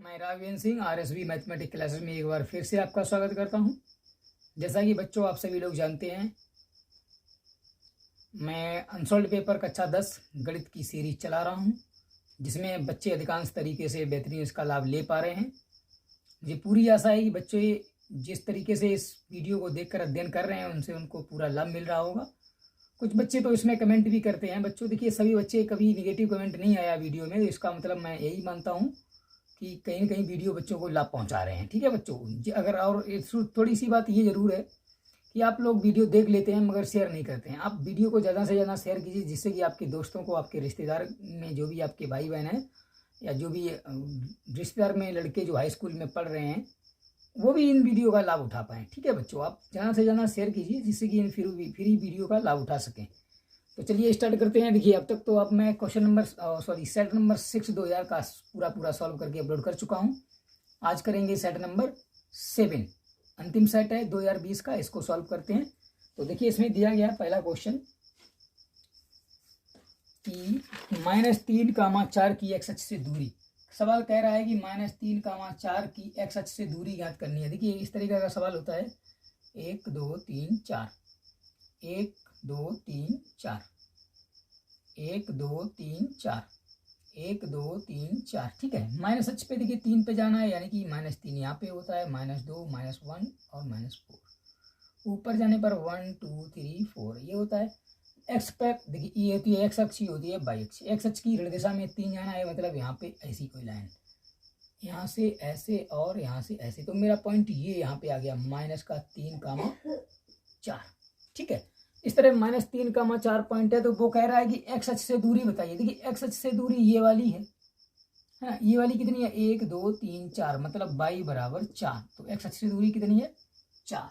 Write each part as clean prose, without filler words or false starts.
मैं Raghavendra Singh RSV mathematics classes में एक बार फिर से आपका स्वागत करता हूं। जैसा कि बच्चों आप सभी लोग जानते हैं, मैं अनसॉल्व्ड पेपर कक्षा 10 गणित की सीरीज चला रहा हूं, जिसमें बच्चे अधिकांश तरीके से बेहतरीन इसका लाभ ले पा रहे हैं। मुझे पूरी आशा है कि बच्चे जिस तरीके से इस वीडियो को देखकर अध्ययन कर रहे हैं उनसे उनको पूरा लाभ मिल रहा होगा। कुछ बच्चे तो इसमें कमेंट भी करते हैं। बच्चों देखिए, सभी बच्चे कभी निगेटिव कमेंट नहीं आया वीडियो में, इसका मतलब मैं यही मानता हूँ कि कहीं न कहीं वीडियो बच्चों को लाभ पहुंचा रहे हैं। ठीक है बच्चों, अगर और थोड़ी सी बात ये ज़रूर है कि आप लोग वीडियो देख लेते हैं मगर शेयर नहीं करते हैं। आप वीडियो को ज़्यादा से ज़्यादा शेयर कीजिए, जिससे कि आपके दोस्तों को, आपके रिश्तेदार में जो भी आपके भाई बहन हैं या जो भी रिश्तेदार में लड़के जो हाई स्कूल में पढ़ रहे हैं, वो भी इन वीडियो का लाभ उठा पाएँ। ठीक है बच्चों, आप ज़्यादा से ज़्यादा शेयर कीजिए, जिससे कि इन फ्री वीडियो का लाभ उठा सकें। तो चलिए स्टार्ट करते हैं। देखिए, अब तक तो अब मैं सेट नंबर 6 2000 का पूरा सॉल्व करके अपलोड कर चुका हूं। आज करेंगे सेट नंबर 7, अंतिम सेट है 2020 का, इसको सॉल्व करते हैं। तो देखिए, इसमें दिया गया पहला क्वेश्चन कि -3, 4 की एक्स अक्ष से दूरी। सवाल कह रहा है कि -3, 4 की एक्स अक्ष से दूरी ज्ञात करनी है। देखिए, इस तरीके का सवाल होता है 1 2 3 4, 1 2 3 4, 1 2 3 4, 1 2 3 4। ठीक है, माइनस अक्ष पे देखिए 3 पे जाना है, यानी कि -3 यहाँ पे होता है, -2 -1 और -4। ऊपर जाने पर 1 2 3 4 ये होता है। एक्स पे देखिए ये होती है एक्स अक्ष, होती है वाई अक्ष। एक्स अक्ष की ऋण दिशा में 3 जाना है, मतलब यहाँ पे ऐसी कोई लाइन, यहाँ से ऐसे और यहाँ से ऐसे। तो मेरा पॉइंट ये यहाँ पे आ गया -3, 4। ठीक है, इस तरह -3, 4 पॉइंट है। तो वो कह रहा है कि एक्स अक्ष से दूरी बताइए। देखिए, एक्स अक्ष से दूरी ये वाली है ना, ये वाली कितनी है 1 2 3 4, मतलब y बराबर 4। तो एक्स अक्ष से दूरी कितनी है 4।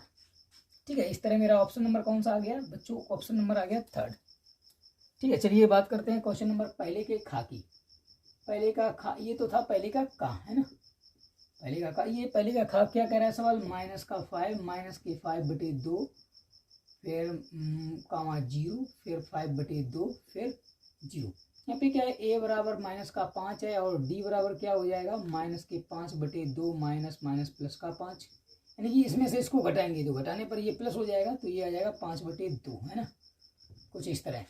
ठीक है, इस तरह मेरा ऑप्शन नंबर कौन सा आ गया बच्चों? ऑप्शन नंबर आ गया 3rd। ठीक है, चलिए बात करते हैं क्वेश्चन नंबर पहले के खा की। पहले का खा ये तो था, पहले का का है ना, पहले का का। ये पहले का खा क्या कह रहा है सवाल? -5 फिर -0 फिर 5/2 फिर 0। यहाँ पे क्या है, a बराबर -5 है और d बराबर क्या हो जाएगा -5/2 माइनस प्लस का 5, यानी कि इसमें से इसको घटाएंगे तो घटाने पर ये प्लस हो जाएगा, तो ये आ जाएगा 5/2 है ना, कुछ इस तरह।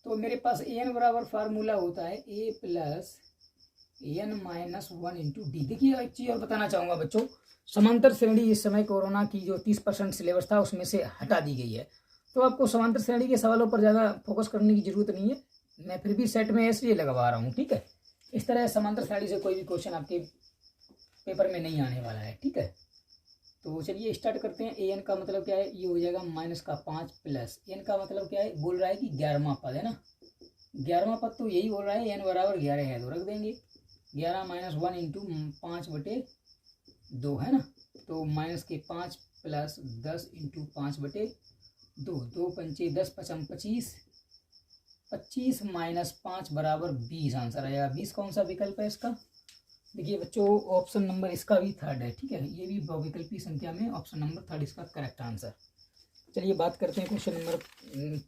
तो मेरे पास an बराबर फार्मूला होता है a + n - 1 × d। देखिए, एक चीज़ और बताना चाहूँगा बच्चों, समांतर श्रेणी इस समय कोरोना की जो 30% सिलेबस था उसमें से हटा दी गई है, तो आपको समांतर श्रेणी के सवालों पर ज़्यादा फोकस करने की जरूरत नहीं है। मैं फिर भी सेट में इसलिए लगवा रहा हूँ। ठीक है, इस तरह समांतर श्रेणी से कोई भी क्वेश्चन आपके पेपर में नहीं आने वाला है। ठीक है, तो चलिए स्टार्ट करते हैं। an का मतलब क्या है, ये हो जाएगा -5 प्लस n का मतलब क्या है, बोल रहा है कि 11वां पद है ना, 11वां पद तो यही बोल रहा है n बराबर 11 है, तो रख देंगे 11 - 1 × 5/2 है ना। तो -5 प्लस 10 × 5/2, 2 पंचे 10 पचम 25, 25 - 5 बराबर 20 आंसर आएगा। 20 कौन सा विकल्प है इसका? देखिए बच्चों, ऑप्शन नंबर इसका भी 3rd है। ठीक है, ये भी बहुविकल्पी संख्या में ऑप्शन नंबर 3rd इसका करेक्ट आंसर। चलिए बात करते हैं क्वेश्चन नंबर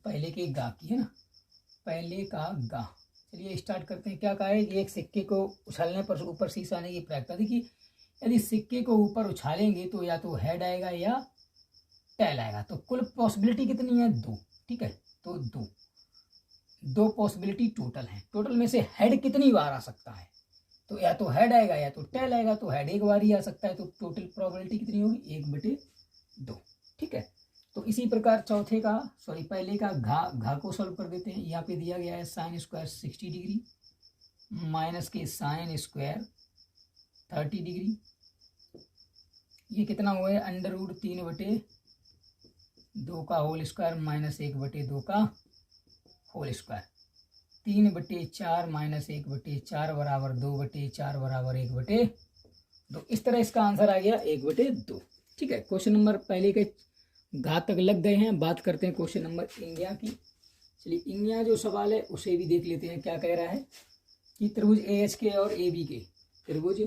पहले के गा की, है ना, पहले का गा। चलिए स्टार्ट करते हैं। क्या कहा है कि एक सिक्के को उछालने पर ऊपर शीश आने की प्रक्रिया। देखिए, यदि सिक्के को ऊपर उछालेंगे तो या तो हेड आएगा या टेल आएगा। तो कुल पॉसिबिलिटी कितनी है? 2। ठीक है, तो 2 पॉसिबिलिटी टोटल है। टोटल में से हेड कितनी बार आ सकता है? तो या तो हेड आएगा या तो टेल आएगा। तो हेड एक बार ही आ सकता है, तो टोटल प्रोबेबिलिटी कितनी होगी 1/2। ठीक है, तो इसी प्रकार पहले का घा को सॉल्व कर देते हैं। यहाँ पे दिया गया है sin² 60 डिग्री माइनस के sin² 30 डिग्री। ये कितना हुआ है, √3/2 का होल स्क्वायर माइनस 1/2 का होल स्क्वायर। 3/4 माइनस 1/4 बराबर 2/4 बराबर 1/2। इस तरह इसका आंसर आ गया 1/2। ठीक है, क्वेश्चन नंबर पहले के घात तक लग गए हैं। बात करते हैं क्वेश्चन नंबर इंडिया की। चलिए, इंडिया जो सवाल है उसे भी देख लेते हैं। क्या कह रहा है कि त्रिभुज AHK और ABK, त्रिभुज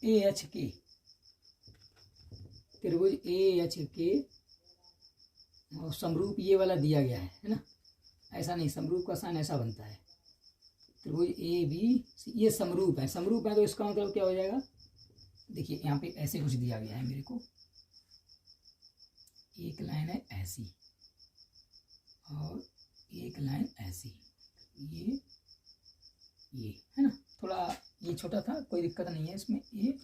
AHK, त्रिभुज AHK और समरूप ये वाला दिया गया है ना, ऐसा नहीं, समरूप का साइन ऐसा बनता है, त्रिभुज ए बी सी ये समरूप है, समरूप है तो इसका मतलब क्या हो जाएगा, देखिए यहाँ पे ऐसे कुछ दिया गया है मेरे को, एक लाइन है ऐसी और एक लाइन ऐसी, ये है ना, थोड़ा ये छोटा था, कोई दिक्कत नहीं है इसमें, ए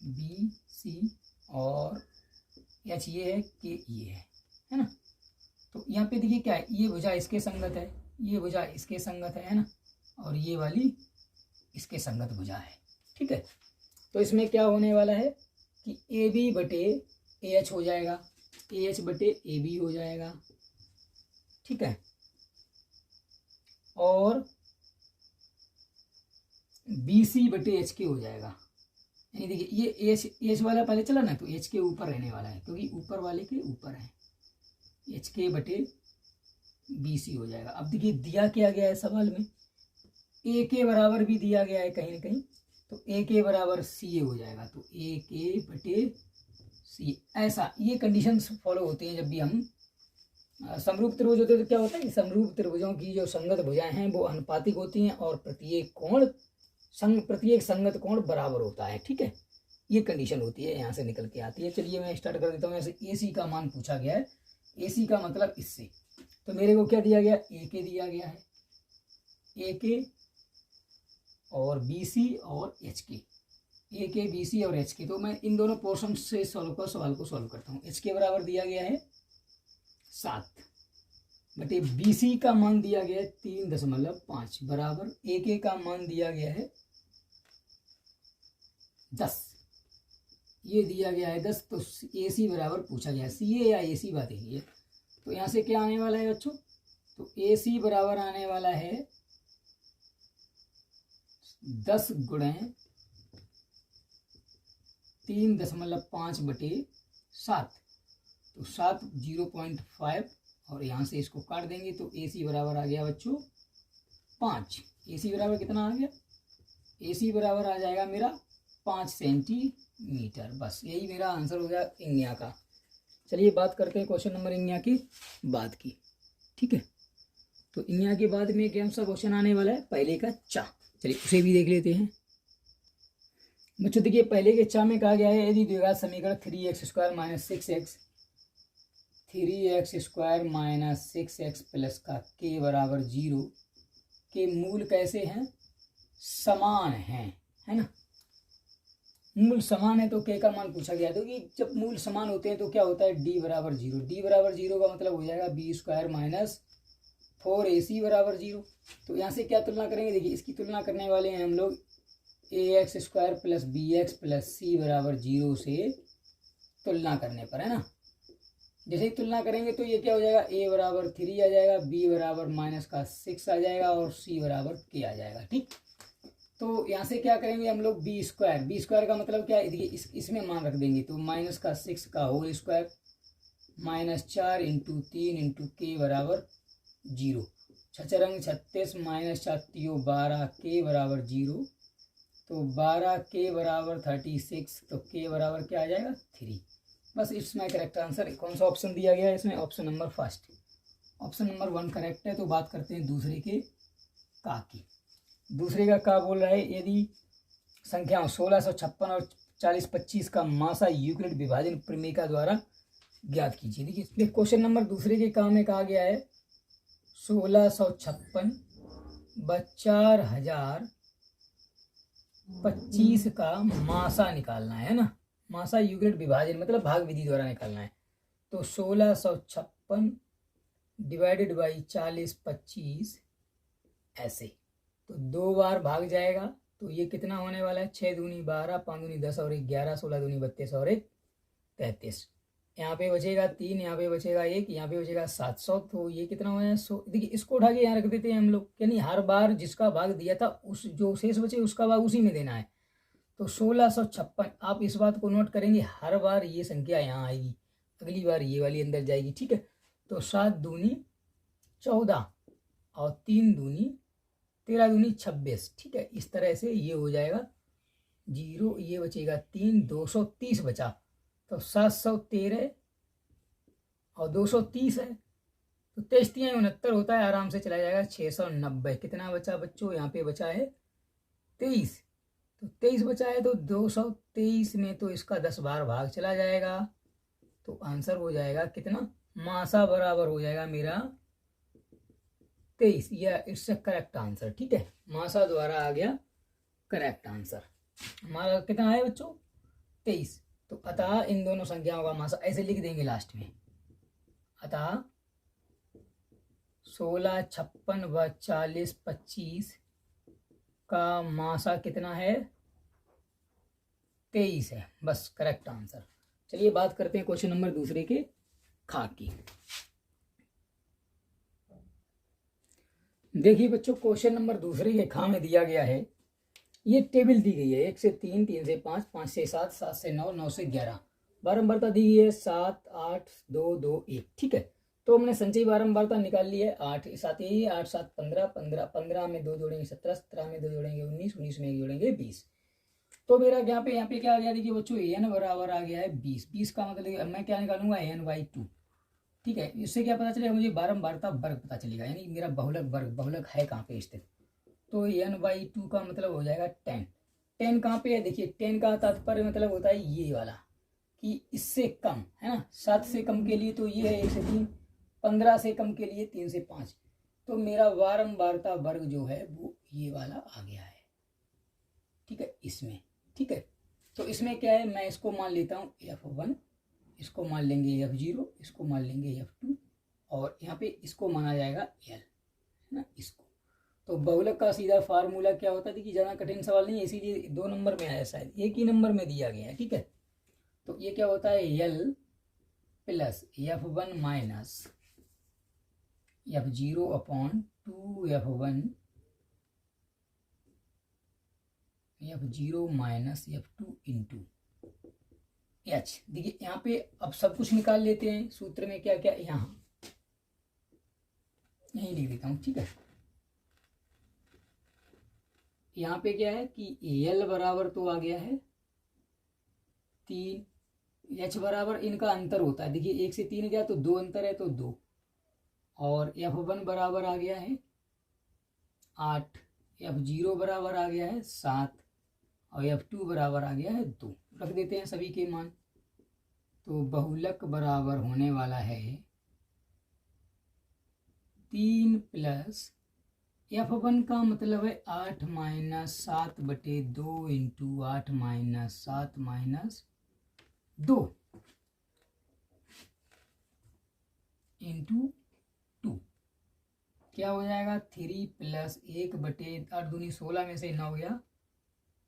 बी सी और एच ये है के ये है ना। तो यहाँ पे देखिए क्या है, ये भुजा इसके संगत है, ये भुजा इसके संगत है ना, और ये वाली इसके संगत भुजा है, ठीक है। तो इसमें क्या होने वाला है कि ए बी बटे ए एच हो जाएगा, ए एच बटे ए बी हो जाएगा, ठीक है, और बी सी बटे एच के हो जाएगा। यानी देखिए ये एच वाला पहले चला ना, तो एच के ऊपर रहने वाला है क्योंकि ऊपर वाले के ऊपर है, एच के बटे बी सी हो जाएगा। अब देखिए दिया क्या गया है सवाल में, ए के बराबर भी दिया गया है कहीं ना कहीं, तो ए के बराबर सी ए हो जाएगा, तो ए के बटे सी, ऐसा ये कंडीशंस फॉलो होती हैं जब भी हम समरूप त्रिभुज होते हैं। तो क्या होता है कि समरूप त्रिभुजों की जो संगत भुजाएं हैं वो अनुपातिक होती हैं और प्रत्येक संगत कोण बराबर होता है, ठीक है, ये कंडीशन होती है, यहाँ से निकल के आती है। चलिए मैं स्टार्ट कर देता हूँ। ऐसे ए सी का मान पूछा गया है, ए सी का मतलब इससे, तो मेरे को क्या दिया गया, ए के दिया गया है, ए के और बी सी और एच के, ए के बी सी और एच के। तो मैं इन दोनों पोर्शन से सवाल को सॉल्व करता हूँ। एच के बराबर दिया गया है 7 बटे बी सी का मान दिया गया है 3.5 बराबर ए के का मान दिया गया है 10, ये दिया गया है 10। तो ए सी बराबर पूछा गया है, सी ए या ए सी बात है। तो यहाँ से क्या आने वाला है बच्चों, तो ए सी बराबर आने वाला है 10 गुणे 3.5 बटे 7, तो 7 0.5 और यहाँ से इसको काट देंगे तो ए सी बराबर आ गया बच्चों 5। ए सी बराबर कितना आ गया, ए सी बराबर आ जाएगा मेरा 5 सेंटीमीटर। बस यही मेरा आंसर हो गया इंग्या का। चलिए बात करते हैं क्वेश्चन नंबर इंग्या की बाद की, ठीक है। तो इंग्या के बाद में कौन सा क्वेश्चन आने वाला है, पहले का चा, चलिए उसे भी देख लेते हैं बच्चों। देखिए पहले के चा में कहा गया है यदि द्विघात समीकरण 3x² - 6x 3x² - 6x plus का k बराबर 0 के मूल कैसे हैं, समान हैं, है ना। मूल समान है तो k का मान पूछा गया। तो कि जब मूल समान होते हैं तो क्या होता है, d बराबर 0, d बराबर 0 का मतलब हो जाएगा b² - 4ac बराबर 0। तो यहाँ से क्या तुलना करेंगे, देखिए इसकी तुलना करने वाले हैं हम लोग ax² plus bx plus c बराबर 0 से तुलना करने पर, है ना। जैसे ही तुलना करेंगे तो ये क्या हो जाएगा, a बराबर 3 आ जाएगा, b बराबर -6 आ जाएगा और c बराबर k आ जाएगा, ठीक। तो यहाँ से क्या करेंगे हम लोग, b² का मतलब क्या है, देखिए इसमें मान रख देंगे तो -6 का होल स्क्वायर -4 × 3 × k बराबर 0, 6×4 = 36 -4 12 k बराबर 0, तो 12 k बराबर 36, तो k बराबर क्या आ जाएगा 3। बस इट्स माई करेक्ट आंसर। कौन सा ऑप्शन दिया गया है इसमें, option number first, option number 1 correct है। तो बात करते हैं दूसरे के का की। दूसरे का क्या बोल रहा है, यदि संख्याओं 1656 और 4025 का मासा यूक्लिड विभाजन प्रमेय द्वारा ज्ञात कीजिए। देखिए क्वेश्चन नंबर दूसरे के काम में कहा गया है 1656 व 4025 का मासा निकालना है ना। मासा यूक्लिड विभाजन मतलब भाग विधि द्वारा निकालना है। तो 1656 डिवाइडेड बाई 4025 ऐसे, तो 2 बार भाग जाएगा तो ये कितना होने वाला है, 6 दूनी 12, 5 दूनी 10 और 1 11, 16 दूनी 32 और 1 33। यहाँ पे बचेगा 3, यहाँ पे बचेगा 1, यहाँ पे बचेगा 700। तो ये कितना हो जाएगा, देखिए इसको उठा के यहाँ रख देते हैं हम लोग, यानी हर बार जिसका भाग दिया था उस जो शेष बचे उसका भाग उसी में देना है। तो 1656, आप इस बात को नोट करेंगे, हर बार ये संख्या यहाँ आएगी, अगली बार ये वाली अंदर जाएगी, ठीक है। तो 7 दूनी 14 और 3 दूनी 13 दूनी 26, ठीक है। इस तरह से ये हो जाएगा 0, ये बचेगा 3, 230 बचा, तो 713 और 230 है, तो 23×69 होता है, आराम से चला जाएगा 690। कितना बचा बच्चों, यहाँ पे बचा है 23। तो 23 बचा है, तो 223 में तो इसका 10 बार भाग चला जाएगा, तो आंसर हो जाएगा कितना, मासा बराबर हो जाएगा मेरा 23। यह इससे करेक्ट आंसर। ठीक है, मासा द्वारा आ गया करेक्ट आंसर। हमारा कितना है बच्चों, 23। तो अतः इन दोनों संख्याओं का मासा ऐसे लिख देंगे लास्ट में, अतः 16, 56 व 40, 25 का मासा कितना है, 23 है। बस करेक्ट आंसर। चलिए बात करते हैं क्वेश्चन नंबर दूसरे के खा की। देखिए बच्चों, क्वेश्चन नंबर दूसरे के खा में दिया गया है, ये टेबल दी गई है 1 से 3, 3 से 5, 5 से 7, 7 से 9, 9 से 11। बारंबारता दी गई है 7, 8, 2, 2, 1। ठीक है, तो हमने संचयी बारंबारता निकाल ली है 8 7, यही 8 7 15, 15 15 में 2 जोड़ेंगे 17, 17 में 2 जोड़ेंगे 19, 19 में 1 जोड़ेंगे 20। तो मेरा यहाँ पे क्या आ गया, देखिए बच्चों n बराबर आ गया है 20। 20 का मतलब मैं क्या निकालूंगा, n/2। ठीक है, इससे क्या पता चलेगा मुझे, बारंबारता वर्ग पता चलेगा, यानी मेरा बहुलक वर्ग, बहुलक है कहाँ पे स्थित। तो n/2 का मतलब हो जाएगा 10। 10 कहाँ पे है, देखिए 10 का तात्पर्य मतलब होता है ये वाला, कि इससे कम है ना। 7 से कम के लिए तो ये है 1 से 3, 15 से कम के लिए 3 से 5। तो मेरा बारंबारता वर्ग जो है वो ये वाला आ गया है। ठीक है, इसमें। ठीक है, तो इसमें क्या है, मैं इसको मान लेता हूँ F1, इसको मान लेंगे F0, इसको मान लेंगे F2, और यहाँ पे इसको माना जाएगा L, है ना, इसको। तो बहुलक का सीधा फार्मूला क्या होता है, कि ज़्यादा कठिन सवाल नहीं है, इसीलिए 2 नंबर में आया, शायद 1 ही नंबर में दिया गया है। ठीक है, तो ये क्या होता है, L plus F1 minus F0 upon 2F1, F0 minus F2 into H। देखिए यहाँ पे अब सब कुछ निकाल लेते हैं, सूत्र में क्या क्या, यहाँ यही लिख देता हूँ। ठीक है, यहाँ पे क्या है कि L बराबर तो आ गया है 3, H बराबर इनका अंतर होता है, देखिए 1 से 3 गया तो 2 अंतर है तो 2, और F1 बराबर आ गया है 8, F0 बराबर आ गया है 7, और F2 बराबर आ गया है 2। रख देते हैं सभी के मान। तो बहुलक बराबर होने वाला है 3 प्लस F1 का मतलब है 8 minus 7/2 into 8 minus 7 minus 2 into 2, क्या हो जाएगा 3 प्लस 1/8 दूनी 16 में से 9 गया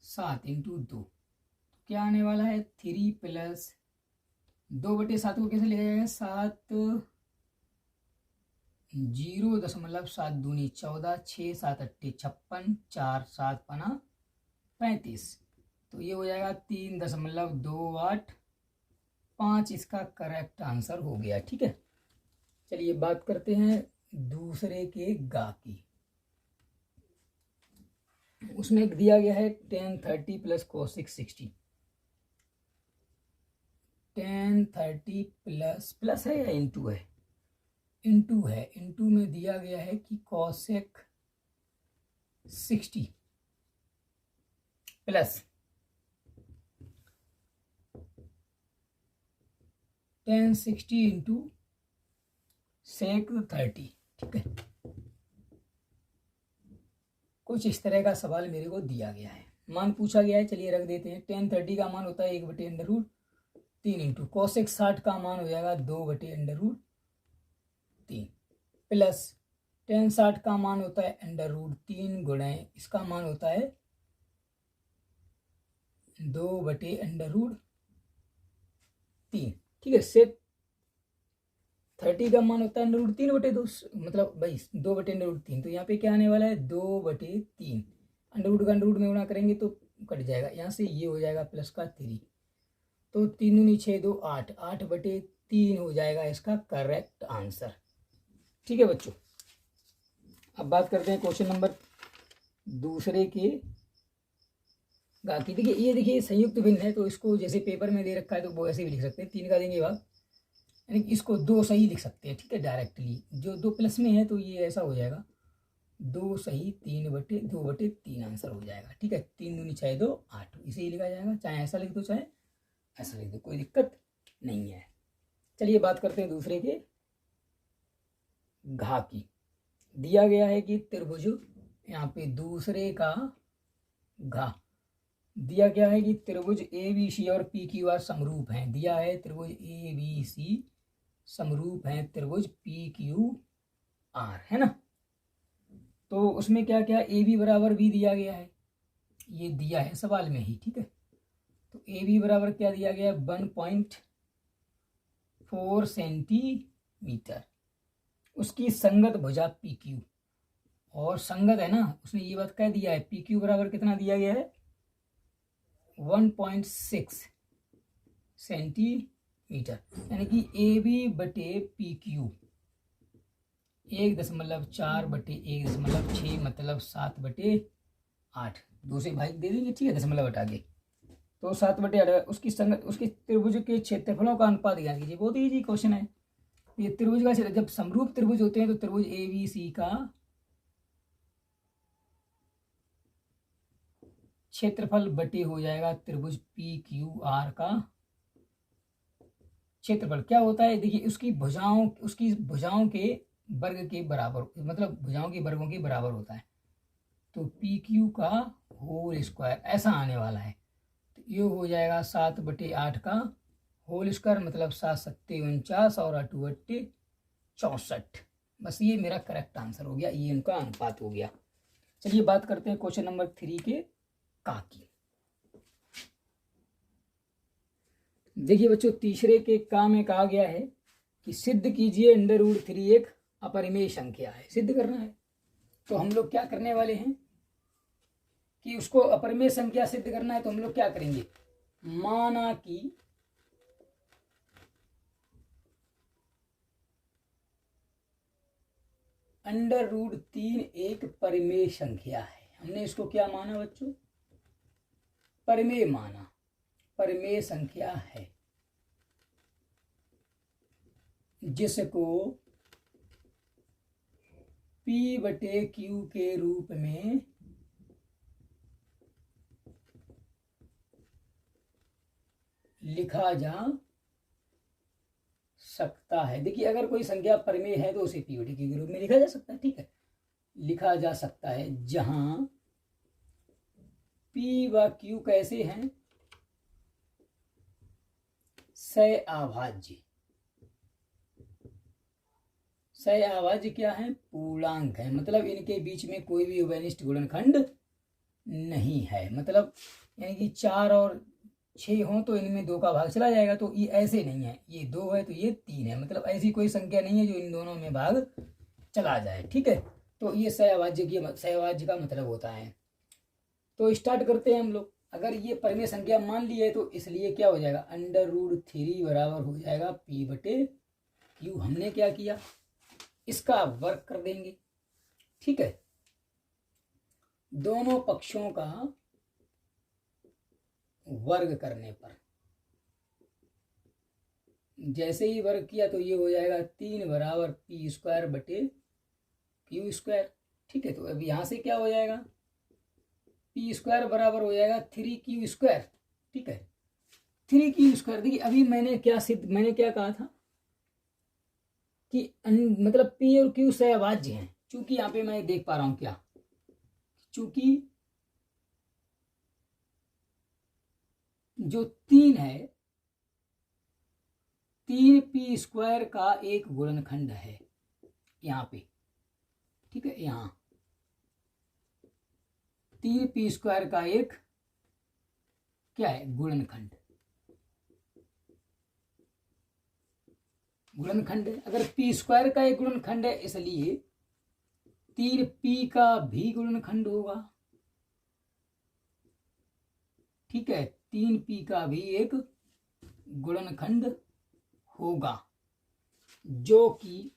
7 इंटू 2, क्या आने वाला है 3 प्लस 2/7 को कैसे लिखा जाएगा, 7 0.7 दूनी 14, 6 7 8 56, 4 7 5 35। तो ये हो जाएगा 3.28, इसका करेक्ट आंसर हो गया। ठीक है, चलिए बात करते हैं दूसरे के गा की। उसमें दिया गया है 10 30 प्लस cos 60। 10 30 प्लस है या इंटू है, इंटू है। इंटू में दिया गया है कि cosec 60 प्लस 10 60 इंटू sec 30। ठीक है, कुछ इस तरह का सवाल मेरे को दिया गया है, मान पूछा गया है। चलिए रख देते हैं। 10 30 का मान होता है 1/√3 इंटू cosec 60 का मान हो जाएगा 2/√3 प्लस 10 60 का मान होता है √3 गुणे इसका मान होता है 2/√3। ठीक है, sec 30 का मान होता है √3/2, मतलब भाई 2/√3। तो यहाँ पे क्या आने वाला है 2/3, अंडर का अंडर में गुणा करेंगे तो कट जाएगा, यहाँ से ये हो जाएगा प्लस का 3। तो 3 दूनी 6 2 8, 8/3 हो जाएगा इसका करेक्ट आंसर। ठीक है बच्चों, अब बात करते हैं क्वेश्चन नंबर दूसरे के गा की। देखिए ये देखिए संयुक्त भिन्न है, तो इसको जैसे पेपर में दे रखा है तो वो ऐसे भी लिख सकते हैं। 3 का देंगे भाग यानी कि इसको 2 सही लिख सकते हैं, ठीक है, डायरेक्टली। जो 2 प्लस में है तो ये ऐसा हो जाएगा 2 सही 3/2/3 आंसर हो जाएगा, ठीक है। 3 दूनी 6 2 8 इसे ही लिखा जाएगा, चाहे ऐसा लिख दो चाहे ऐसा लिख दो, कोई दिक्कत नहीं है। चलिए बात करते हैं दूसरे के घा की। दिया गया है कि त्रिभुज, यहाँ पे दूसरे का घा दिया गया है कि त्रिभुज ए बी सी और पी क्यू आर समरूप हैं। दिया है त्रिभुज ए बी सी समरूप हैं त्रिभुज पी क्यू आर, है ना। तो उसमें क्या क्या, ए बी बराबर बी दिया गया है, ये दिया है सवाल में ही, ठीक है। तो ए बी बराबर क्या दिया गया है 1.4 सेंटीमीटर। उसकी संगत भुजा पी क्यू, और संगत है ना, उसने ये बात कह दिया है पी क्यू बराबर कितना दिया गया है 1.6 सेंटीमीटर, यानी कि ए बी बटे पी क्यू 1.4/1.6 मतलब 7/8, 2 से भाग दे देंगे, ठीक है, दशमलव हटा के, तो 7/8। उसकी संगत, उसके त्रिभुज के क्षेत्रफलों का अनुपात ज्ञात कीजिए। बहुत इजी क्वेश्चन है ये। त्रिभुज का जब समरूप त्रिभुज होते हैं तो त्रिभुज ए बी सी का क्षेत्रफल बटे हो जाएगा त्रिभुज पी क्यू आर का क्षेत्रफल। क्या होता है देखिए, उसकी भुजाओं के वर्ग के बराबर, मतलब भुजाओं के वर्गों के बराबर होता है। तो पी क्यू का होल स्क्वायर ऐसा आने वाला है, तो ये हो जाएगा 7/8 का होल स्क्वायर, मतलब 7×7 = 49 और 8×8 = 64। बस ये मेरा करेक्ट आंसर हो गया, ये इनका अनुपात हो गया। चलिए बात करते हैं क्वेश्चन नंबर 3 के का की। देखिए बच्चों, तीसरे के का में कहा गया है कि सिद्ध कीजिए √3 एक अपरिमेय संख्या है, सिद्ध करना है। तो हम लोग क्या करने वाले हैं कि उसको अपरिमेय संख्या सिद्ध करना है, तो हम लोग क्या करेंगे, माना कि √3 एक परिमेय संख्या है। हमने इसको क्या माना बच्चों, परिमेय माना, परिमेय संख्या है, जिसको P/Q के रूप में लिखा जा सकता है। देखिए अगर कोई संख्या परिमेय है तो उसे P/Q के रूप में लिखा जा सकता है, ठीक है, लिखा जा सकता है, जहां P व Q कैसे हैं, सहअभाज्य। सहअभाज्य क्या है, पूर्णांक है, मतलब इनके बीच में कोई भी उभयनिष्ठ गुणनखंड नहीं है। मतलब यानी कि 4 और 6 हो तो इनमें 2 का भाग चला जाएगा, तो ये ऐसे नहीं है, ये 2 है तो ये 3 है, मतलब ऐसी कोई संख्या नहीं है जो इन दोनों में भाग चला जाए, ठीक है। तो ये सहअभाज्य का मतलब होता है। तो स्टार्ट करते हैं हम लोग। अगर ये परिमेय संख्या मान ली है तो इसलिए क्या हो जाएगा, √3 बराबर हो जाएगा P/Q। हमने क्या किया, इसका वर्ग कर देंगे, ठीक है, दोनों पक्षों का वर्ग करने पर जैसे ही वर्ग किया तो ये हो जाएगा 3 बराबर P²/Q², ठीक है। तो अब यहां से क्या हो जाएगा, P² बराबर हो जाएगा 3Q², ठीक है, 3Q²। देखिए अभी मैंने क्या कहा था कि मतलब P और Q सहअभाज्य हैं। चूंकि यहाँ पे मैं देख पा रहा हूं क्या, चूंकि जो 3 है, 3P² का एक गुणनखंड है यहाँ पे, ठीक है, यहाँ 3P² का एक क्या है, गुणनखंड है। अगर P² का एक गुणनखंड है, इसलिए 3P का भी गुणनखंड होगा, ठीक है, 3P का भी एक गुणनखंड होगा, जो कि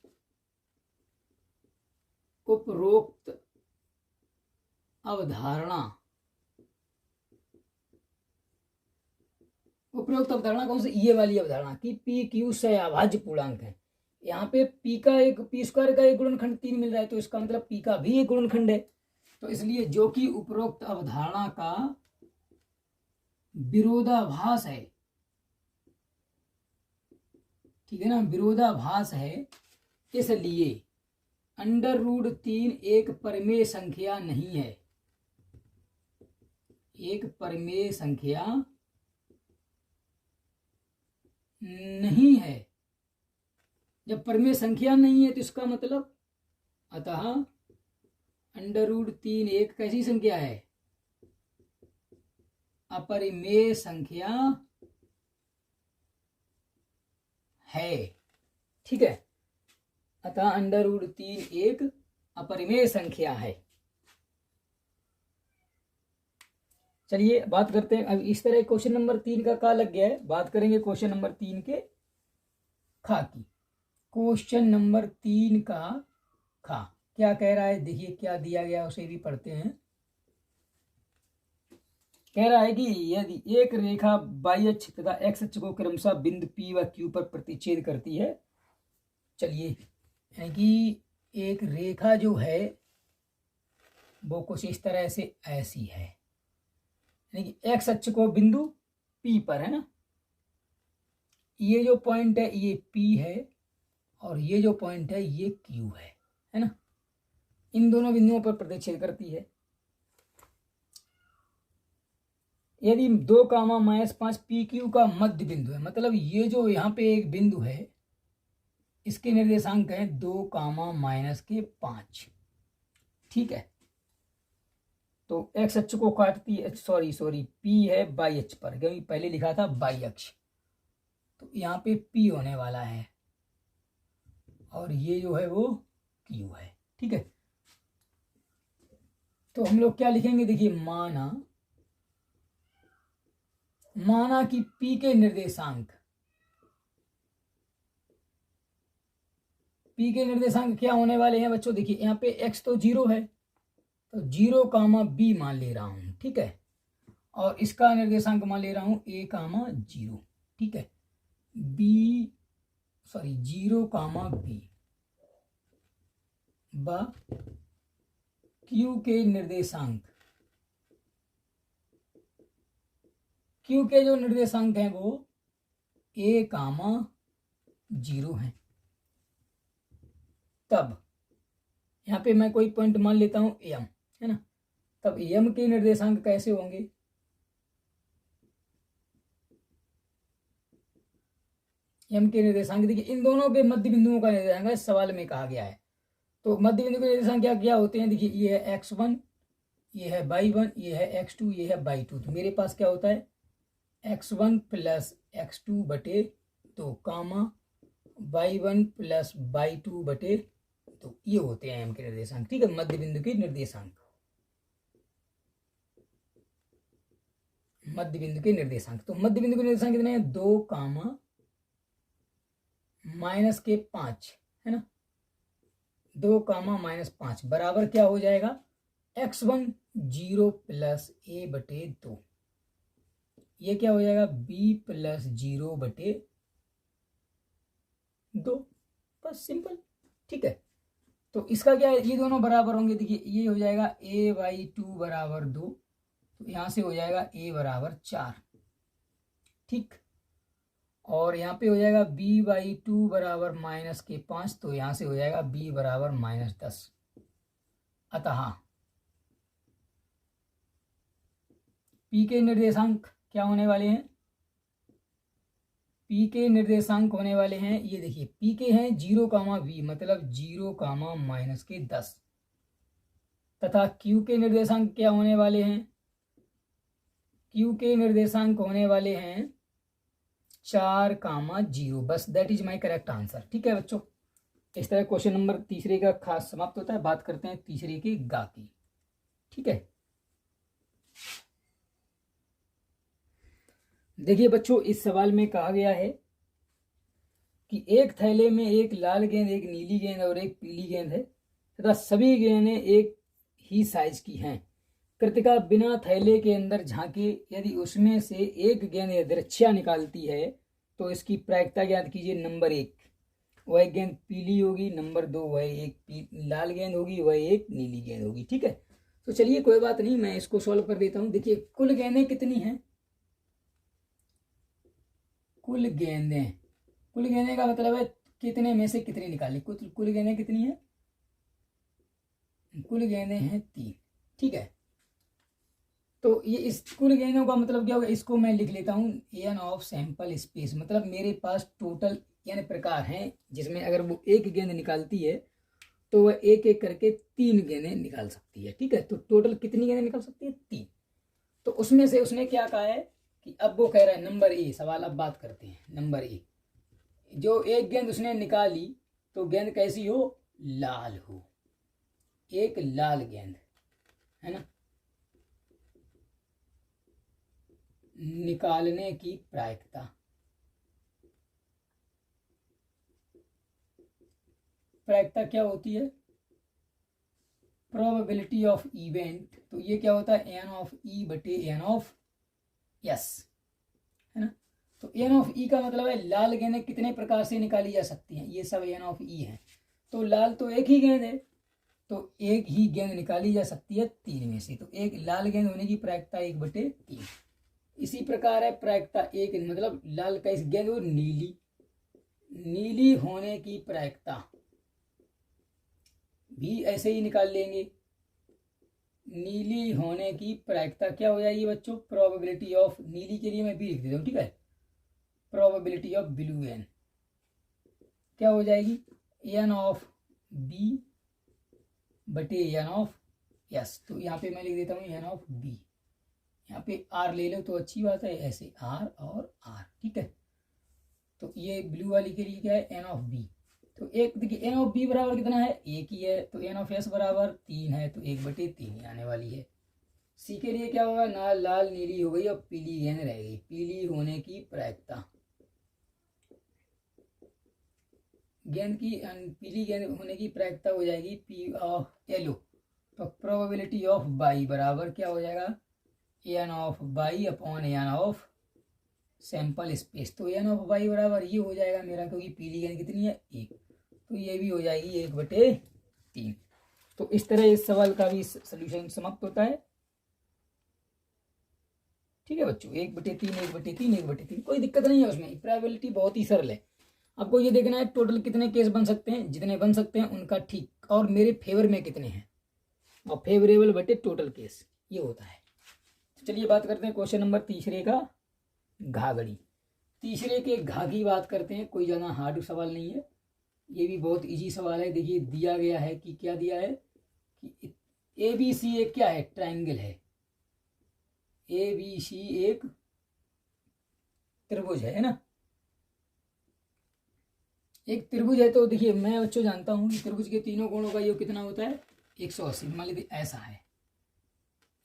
उपरोक्त अवधारणा उपरोक्त अवधारणा कौन सी, ये वाली अवधारणा कि पी क्यू सहअभाज्य पूर्णांक है। यहाँ पे पी का एक पी स्क्वायर का एक गुणनखंड 3 मिल रहा है, तो इसका मतलब पी का भी एक गुणनखंड है। तो इसलिए जो कि उपरोक्त अवधारणा का विरोधाभास है, ठीक है ना, विरोधाभास है, इसलिए √3 एक परिमेय संख्या नहीं है, एक परिमेय संख्या नहीं है। जब परिमेय संख्या नहीं है तो इसका मतलब, अतः √3 एक कैसी संख्या है, अपरिमेय संख्या है, ठीक है। अतः √3 एक अपरिमेय संख्या है। चलिए बात करते हैं अब इस तरह क्वेश्चन नंबर 3 का लग गया है, बात करेंगे क्वेश्चन नंबर 3 के खा की। क्वेश्चन नंबर 3 का खा क्या कह रहा है, देखिए क्या दिया गया उसे भी पढ़ते हैं। कह रहा है कि यदि एक रेखा y अक्ष तथा x अक्ष को क्रमशः बिंदु P व Q पर प्रतिच्छेद करती है। चलिए, यानी कि एक रेखा जो है वो कुछ इस तरह से ऐसी है, यानी कि x अक्ष को बिंदु P पर है ना, ये जो पॉइंट है ये P है और ये जो पॉइंट है ये Q है ना, इन दोनों बिंदुओं पर प्रतिच्छेद करती है। यदि 2, -5 PQ का मध्य बिंदु है, मतलब ये जो यहाँ पे एक बिंदु है इसके निर्देशांक है 2, -5, ठीक है। तो x अक्ष को काटती है, सॉरी P है y अक्ष पर, क्योंकि पहले लिखा था y अक्ष, तो यहाँ पे P होने वाला है और ये जो है वो Q है, ठीक है। तो हम लोग क्या लिखेंगे, देखिए माना कि P के निर्देशांक क्या होने वाले हैं बच्चों, देखिए यहाँ पे x तो 0 है, तो 0, B मान ले रहा हूं, ठीक है, और इसका निर्देशांक मान ले रहा हूं A, 0, ठीक है, 0, B व Q के निर्देशांक, Q के जो निर्देशांक हैं वो A, 0 हैं। तब यहाँ पे मैं कोई पॉइंट मान लेता हूं M, है ना, तब M के निर्देशांक कैसे होंगे, M के निर्देशांक देखिए इन दोनों के मध्य बिंदुओं का निर्देशांक इस सवाल में कहा गया है। तो मध्य बिंदु के निर्देशांक क्या क्या होते हैं, देखिए ये है x1, ये है y1, ये है x2, ये है y2। तो मेरे पास क्या होता है x1 + x2 बटे 2, y1 + y2 बटे 2, ये होते हैं m के निर्देशांक, ठीक है, मध्य बिंदु के निर्देशांक, मध्य बिंदु के निर्देशांक। तो मध्य बिंदु के निर्देशांक कितने हैं, 2, -5 है ना, 2, -5 बराबर क्या हो जाएगा, x1 0 + a बटे 2, ये क्या हो जाएगा b + 0 बटे 2, बस सिंपल, ठीक है। तो इसका क्या है, ये दोनों बराबर होंगे, देखिए ये हो जाएगा a/2 = 2, तो यहाँ से हो जाएगा a = 4, ठीक, और यहाँ पे हो जाएगा b/2 = -5, तो यहाँ से हो जाएगा b = -10। अतः P के निर्देशांक क्या होने वाले हैं, P के निर्देशांक होने वाले हैं, ये देखिए P के हैं 0, V मतलब 0, -10, तथा Q के निर्देशांक क्या होने वाले हैं, Q के निर्देशांक होने वाले हैं 4, 0, बस that is my correct answer, ठीक है बच्चों। इस तरह क्वेश्चन नंबर तीसरे का खास समाप्त होता है। बात करते हैं तीसरे के गा की, ठीक है। देखिए बच्चों, इस सवाल में कहा गया है कि एक थैले में एक लाल गेंद, एक नीली गेंद और एक पीली गेंद है तथा सभी गेंदें एक ही साइज की हैं। कृतिका बिना थैले के अंदर झांके यदि उसमें से एक गेंद यदृच्छा निकालती है तो इसकी प्रायिकता ज्ञात कीजिए। नंबर 1 वह गेंद पीली होगी, नंबर 2 वह एक लाल गेंद होगी, वह एक नीली गेंद होगी। ठीक है, तो चलिए कोई बात नहीं, मैं इसको सॉल्व कर देता हूं। देखिए कुल गेंदें कितनी हैं, कुल गेंदें का मतलब है कितने में से कितनी निकाली। कुल गेंदें कितनी है, कुल गेंदें हैं 3। ठीक है, तो ये इस कुल गेंदों का मतलब क्या होगा, इसको मैं लिख लेता हूँ एन ऑफ सैंपल स्पेस। मतलब मेरे पास टोटल n प्रकार हैं जिसमें अगर वो एक गेंद निकालती है तो वह एक एक करके 3 गेंदें निकाल सकती है। ठीक है, तो टोटल कितनी गेंदें निकाल सकती है, 3। तो उसमें से उसने क्या कहा है कि अब वो कह रहा है नंबर ए, सवाल अब बात करते हैं। नंबर ए, जो एक गेंद उसने निकाली तो गेंद कैसी हो, लाल हो, एक लाल गेंद है ना। निकालने की प्रायिकता क्या होती है, प्रोबेबिलिटी ऑफ इवेंट। तो ये क्या होता है, एन ऑफ ई बटे एन ऑफ एस, है ना। तो एन ऑफ ई का मतलब है लाल गेंदें कितने प्रकार से निकाली जा सकती हैं, ये सब एन ऑफ ई है। तो लाल तो एक ही गेंद है, तो एक ही गेंद निकाली जा सकती है 3 में से। तो एक लाल गेंद होने की प्रायिकता 1/3। इसी प्रकार है प्रायिकता 1, मतलब लाल का इस गेंद, वो नीली होने की प्रायिकता भी ऐसे ही निकाल लेंगे। नीली होने की प्रायिकता क्या हो जाएगी बच्चों, प्रोबेबिलिटी ऑफ, नीली के लिए मैं बी लिख देता हूँ। ठीक है, प्रोबेबिलिटी ऑफ ब्लू गेंद क्या हो जाएगी, एन ऑफ बी बटे एन ऑफ एस। तो यहाँ पे मैं लिख देता हूँ एन ऑफ बी, यहाँ पे आर ले लो तो अच्छी बात है, ऐसे आर और आर। ठीक है, तो ये ब्लू वाली के लिए क्या है, एन ऑफ बी। तो एक देखिए एन ऑफ बी बराबर कितना है, 1 ही है। तो एन ऑफ एस बराबर 3 है, तो 1/3 आने वाली है। सी के लिए क्या होगा, ना लाल नीली हो गई और पीली गेंद रह गई। पीली होने की प्रायिकता, गेंद की पीली गेंद होने की प्रायिकता हो जाएगी पी ऑफ येलो। तो प्रोबेबिलिटी ऑफ बाई बराबर क्या हो जाएगा, एन ऑफ बाई upon N of sample space. तो एन ऑफ बाई बराबर ये हो जाएगा मेरा, क्योंकि पीली गेंद कितनी है, 1, तो ये भी हो जाएगी 1/3। तो इस तरह इस सवाल का भी सोल्यूशन समाप्त होता है। ठीक है बच्चों, 1/3 1/3 1/3, कोई दिक्कत नहीं है उसमें, प्रोबेबिलिटी बहुत ही सरल है। आपको ये देखना है टोटल कितने केस बन सकते हैं, जितने बन सकते हैं उनका ठीक, और मेरे फेवर में कितने हैं, और फेवरेबल बटे टोटल केस, ये होता है। तो चलिए बात करते हैं क्वेश्चन नंबर तीसरे का, घाघड़ी। तीसरे के घा की बात करते हैं, कोई ज़्यादा हार्ड सवाल नहीं है, ये भी बहुत इजी सवाल है। देखिए दिया गया है कि क्या दिया है कि ए बी सी एक क्या है, ट्राइंगल है। ए बी सी एक त्रिभुज है ना, एक त्रिभुज है। तो देखिए मैं बच्चों जानता हूँ कि त्रिभुज के तीनों कोणों का योग कितना होता है, 180। मान लीजिए ऐसा है,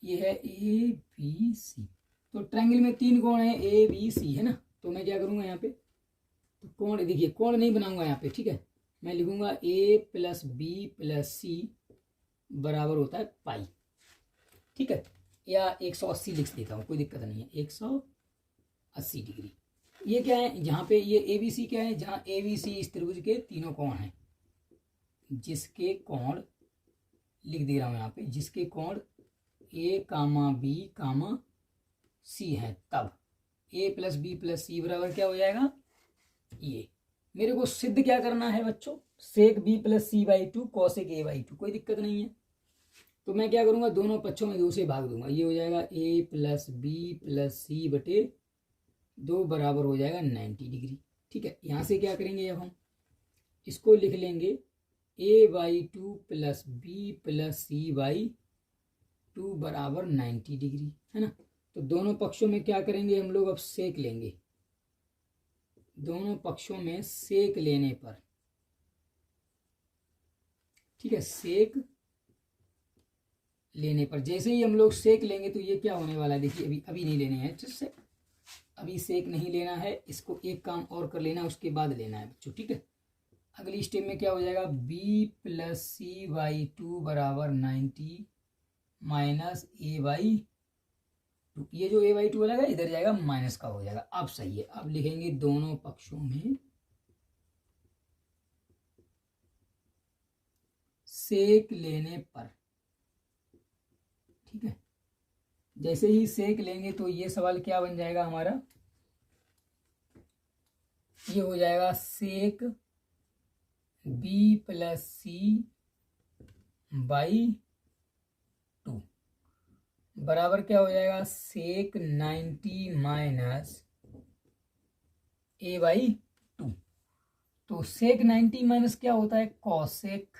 ये है ए बी सी। तो ट्रायंगल में 3 कोण है ए बी सी, है ना। तो मैं क्या करूँगा यहाँ पे, तो कोण देखिए, कोण नहीं बनाऊंगा यहाँ पे। ठीक है, मैं लिखूंगा ए प्लस बी प्लस सी बराबर होता है पाई। ठीक है, या 180 लिख देता हूँ, कोई दिक्कत नहीं है, 180 डिग्री। ये क्या है, जहाँ पे ये ए बी सी क्या है, जहाँ ए बी सी इस त्रिभुज के तीनों कोण हैं, जिसके कोण लिख दे रहा हूँ यहाँ पे, जिसके कोण ए कामा बी कामा सी है, तब ए प्लस बी प्लस सी बराबर क्या हो जाएगा, ये मेरे को सिद्ध क्या करना है बच्चों, sec B plus C by 2 cosec A by 2। कोई दिक्कत नहीं है, तो मैं क्या करूँगा, दोनों पक्षों में 2 से भाग दूंगा। ये हो जाएगा ए प्लस बी प्लस सी बटे 2 बराबर हो जाएगा 90 डिग्री। ठीक है, यहाँ से क्या करेंगे, अब हम इसको लिख लेंगे A by 2 plus B plus C by 2 बराबर 90 डिग्री, है ना। तो दोनों पक्षों में क्या करेंगे हम लोग, अब सेक लेंगे। दोनों पक्षों में सेक लेने पर, ठीक है, सेक लेने पर जैसे ही हम लोग सेक लेंगे तो ये क्या होने वाला है, देखिए अभी नहीं लेने हैं, जिससे अभी सेक नहीं लेना है, इसको एक काम और कर लेना, उसके बाद लेना है बच्चों। ठीक है, अगली स्टेप में क्या हो जाएगा, b प्लस सी बाई 2 बराबर 90 माइनस a/2। ये जो a/2 लगेगा इधर जाएगा माइनस का हो जाएगा। अब सही है, अब लिखेंगे दोनों पक्षों में सेक लेने पर। ठीक है, जैसे ही सेक लेंगे तो ये सवाल क्या बन जाएगा हमारा, ये हो जाएगा सेक b+c/2 बराबर क्या हो जाएगा, सेक 90 माइनस a/2। तो सेक 90 माइनस क्या होता है, कॉसेक,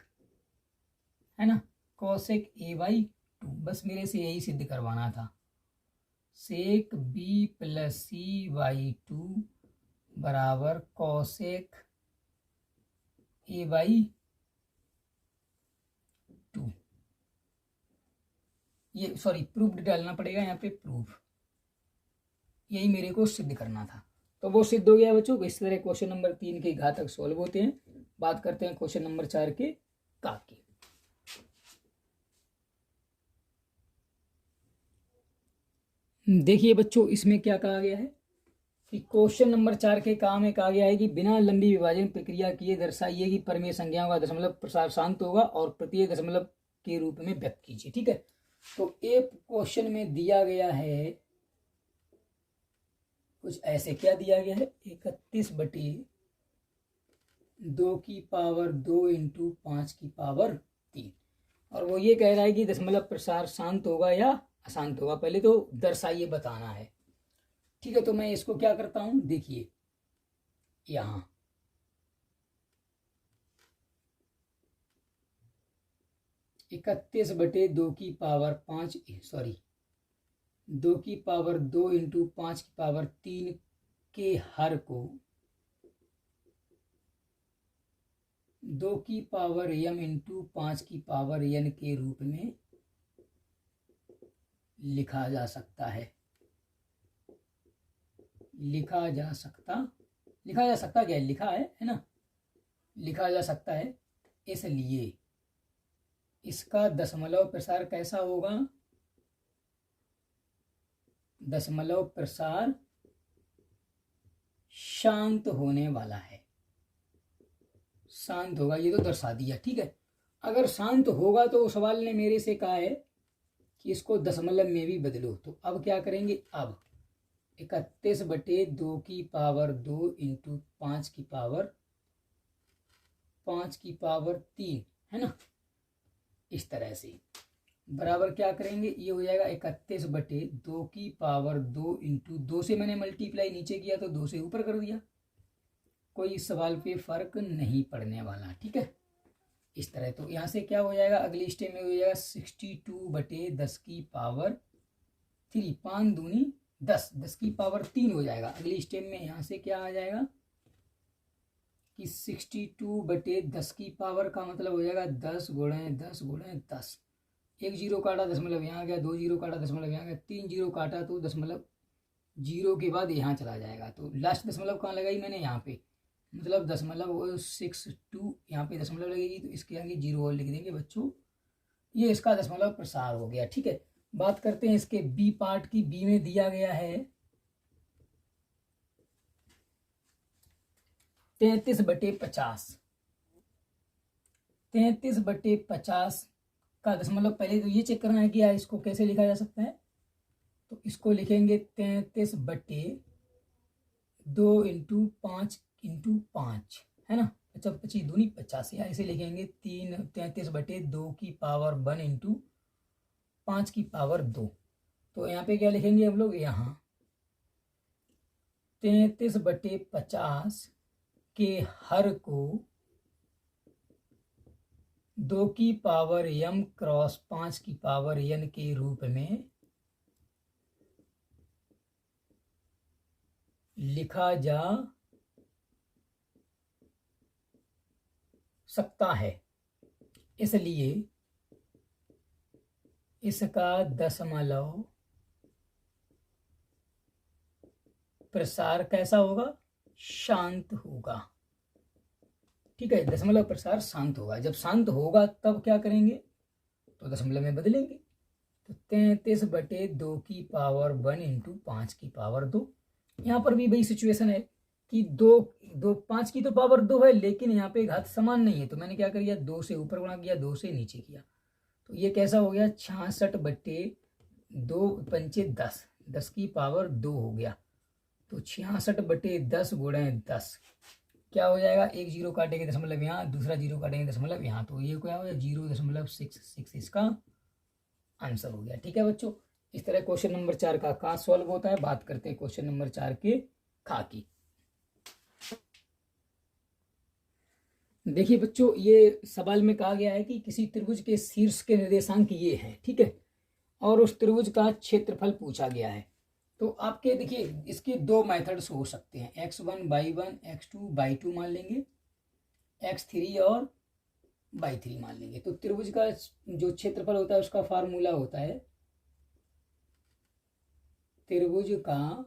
है ना, कॉसेक a/2। बस मेरे से यही सिद्ध करवाना था। सेक b+c/2 बराबर कॉसेक a/2। ये सॉरी प्रूफ डालना पड़ेगा यहाँ पे, प्रूफ, यही मेरे को सिद्ध करना था। तो वो सिद्ध हो गया बच्चों। इस तरह क्वेश्चन नंबर 3 के घातक सॉल्व होते हैं। बात करते हैं क्वेश्चन नंबर 4 के का की। देखिए बच्चों, इसमें क्या कहा गया है कि क्वेश्चन नंबर 4 के काम में कहा गया है कि बिना लंबी विभाजन प्रक्रिया किए दर्शाइए कि परमेय संज्ञाओं का दशमलव प्रसार शांत होगा और प्रत्येक दशमलव के रूप में व्यक्त कीजिए। ठीक है, तो एक क्वेश्चन में दिया गया है कुछ ऐसे, क्या दिया गया है, 31/2 इंटू 5⁵, और वो ये कह रहा है कि दशमलव प्रसार शांत होगा या अशांत होगा। पहले तो दर्शाइए बताना है। ठीक है, तो मैं इसको क्या करता हूं, देखिए यहां 2 इंटू 5⁵ के हर को 2m इंटू 5n के रूप में लिखा जा सकता है। लिखा जा सकता क्या लिखा है ना, लिखा जा सकता है। इसलिए इसका दशमलव प्रसार कैसा होगा, दशमलव प्रसार शांत होने वाला है, शांत होगा, ये तो दर्शा दिया। ठीक है, अगर शांत होगा तो सवाल ने मेरे से कहा है कि इसको दशमलव में भी बदलो। तो अब क्या करेंगे, अब 31/2 इंटू 5⁵3 है ना, इस तरह से बराबर क्या करेंगे, ये हो जाएगा 31/2 इंटू 2 से मैंने मल्टीप्लाई नीचे किया तो 2 से ऊपर कर दिया, कोई इस सवाल पे फर्क नहीं पड़ने वाला। ठीक है, इस तरह। तो यहाँ से क्या हो जाएगा, अगली स्टेप में हो जाएगा 62/10⁻3, 5 दूनी 10, 10⁻3 हो जाएगा। अगली स्टेप में यहाँ से क्या आ जाएगा कि 62/10 का मतलब हो जाएगा 10 × 10 × 10। 1 0 काटा, दशमलव यहाँ आ गया, 2 0 काटा, दशमलव यहाँ आ गया, 3 0 काटा तो दशमलव 0 के बाद यहाँ चला जाएगा। तो लास्ट दशमलव कहाँ लगाई मैंने, यहाँ पे, मतलब दशमलव 62 यहाँ पे दशमलव लगेगी तो इसके आगे 0 और लिख देंगे बच्चों। ये इसका दशमलव प्रसार हो गया। ठीक है, बात करते हैं इसके बी पार्ट की। बी में दिया गया है 33/50। 33/50 का दशमलव, पहले तो ये चेक करना है कि यार इसको कैसे लिखा जा सकता है। तो इसको लिखेंगे 33/2 इंटू 5 है ना, 25 दूनी 50, या ऐसे लिखेंगे 33/2 इंटू 5⁵2। तो यहाँ पे क्या लिखेंगे हम लोग, यहाँ 33/50 के हर को 2m क्रॉस 5n के रूप में लिखा जा सकता है। इसलिए इसका दशमलव प्रसार कैसा होगा, शांत होगा। ठीक है, दशमलव प्रसार शांत होगा। जब शांत होगा तब क्या करेंगे, तो दशमलव में बदलेंगे। तो 33/2 की पावर 1 इंटू 5 की पावर 2। यहाँ पर भी वही सिचुएशन है कि 5 की तो पावर 2 है, लेकिन यहाँ पे घात समान नहीं है, तो मैंने क्या किया, 2 से ऊपर गुणा किया, 2 से नीचे किया। तो ये कैसा हो गया, 66/2 पंचे 10, 10 की पावर 2 हो गया। तो 66/10 गुणे 10 क्या हो जाएगा, एक जीरो काटेंगे दशमलव यहाँ, दूसरा जीरो काटेंगे दशमलव यहाँ, तो ये क्या हो गया 0.66 इसका आंसर हो गया। ठीक है बच्चों, इस तरह क्वेश्चन नंबर 4 का सॉल्व होता है। बात करते हैं क्वेश्चन नंबर 4 के खा की। देखिए बच्चों, ये सवाल में कहा गया है कि किसी त्रिभुज के शीर्ष के निर्देशांक ये हैं, ठीक है, और उस त्रिभुज का क्षेत्रफल पूछा गया है। तो आपके देखिए इसके दो मेथड्स हो सकते हैं, x1/1 x2/2 मान लेंगे, x3 और y3 मान लेंगे। तो त्रिभुज का जो क्षेत्रफल होता है उसका फार्मूला होता है, त्रिभुज का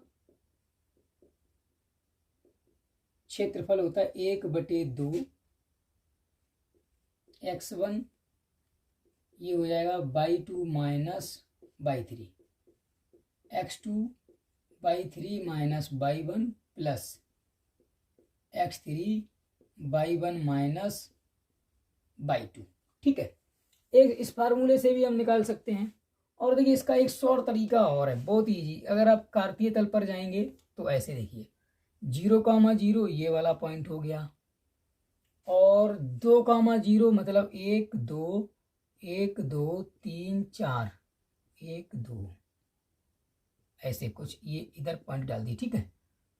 क्षेत्रफल होता है 1/2 x1, ये हो जाएगा y2 minus y3, x2/3 minus y1 plus x3/1 minus y2। ठीक है, एक इस फार्मूले से भी हम निकाल सकते हैं। और देखिए इसका एक और तरीका और है, बहुत ईजी। अगर आप कार्तीय तल पर जाएंगे तो ऐसे देखिए 0,0 ये वाला पॉइंट हो गया, और 2,0 मतलब 1 2 1 2 3 4 1 2 ऐसे कुछ ये इधर पॉइंट डाल दी। ठीक है,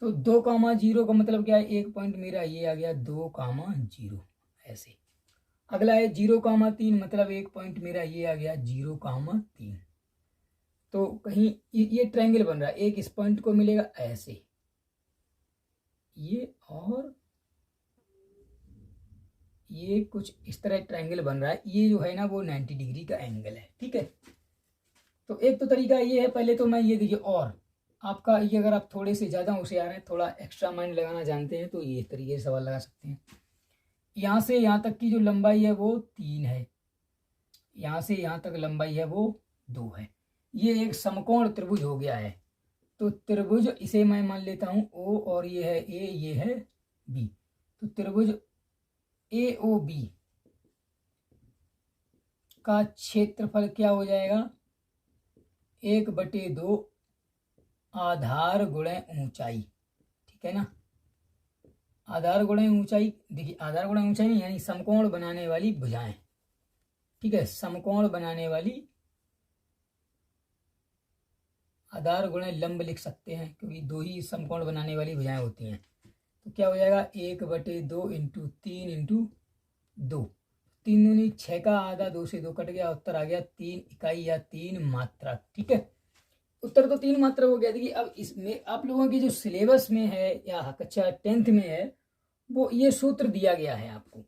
तो 2,0 का मतलब क्या है, एक पॉइंट मेरा ये आ गया 2,0 ऐसे। अगला है 0,3 मतलब एक पॉइंट मेरा ये आ गया 0,3। तो कहीं ये ट्रायंगल बन रहा है, एक इस पॉइंट को मिलेगा ऐसे ये, और ये कुछ इस तरह ट्रायंगल बन रहा है। ये जो है ना वो 90 डिग्री का एंगल है। ठीक है, तो एक तो तरीका ये है, पहले तो मैं ये देखिए, और आपका ये अगर आप थोड़े से ज़्यादा होशियार हैं, थोड़ा एक्स्ट्रा माइंड लगाना जानते हैं, तो ये तरीके से सवाल लगा सकते हैं। यहाँ से यहाँ तक की जो लंबाई है वो 3 है, यहाँ से यहाँ तक लंबाई है वो 2 है। ये एक समकोण त्रिभुज हो गया है। तो त्रिभुज इसे मैं मान लेता हूँ O, और ये है A, ये है B। तो त्रिभुज AOB का क्षेत्रफल क्या हो जाएगा, 1/2 आधार गुणे ऊंचाई। ठीक है ना, आधार गुणे ऊंचाई। देखिए आधार गुणे ऊंचाई नहीं, यानी समकोण बनाने वाली भुजाएं। ठीक है, समकोण बनाने वाली, आधार गुणे लंब लिख सकते हैं क्योंकि दो ही समकोण बनाने वाली भुजाएं होती हैं। तो क्या हो जाएगा 1/2 इंटू 3 इंटू 2, 3 दूनी 6 का आधा, 2 से 2 कट गया, उत्तर आ गया 3 इकाई या 3 मात्रा। ठीक है, उत्तर तो 3 मात्रा हो गया। देखिए अब इसमें आप लोगों की जो सिलेबस में है या कक्षा 10th में है, वो ये सूत्र दिया गया है आपको।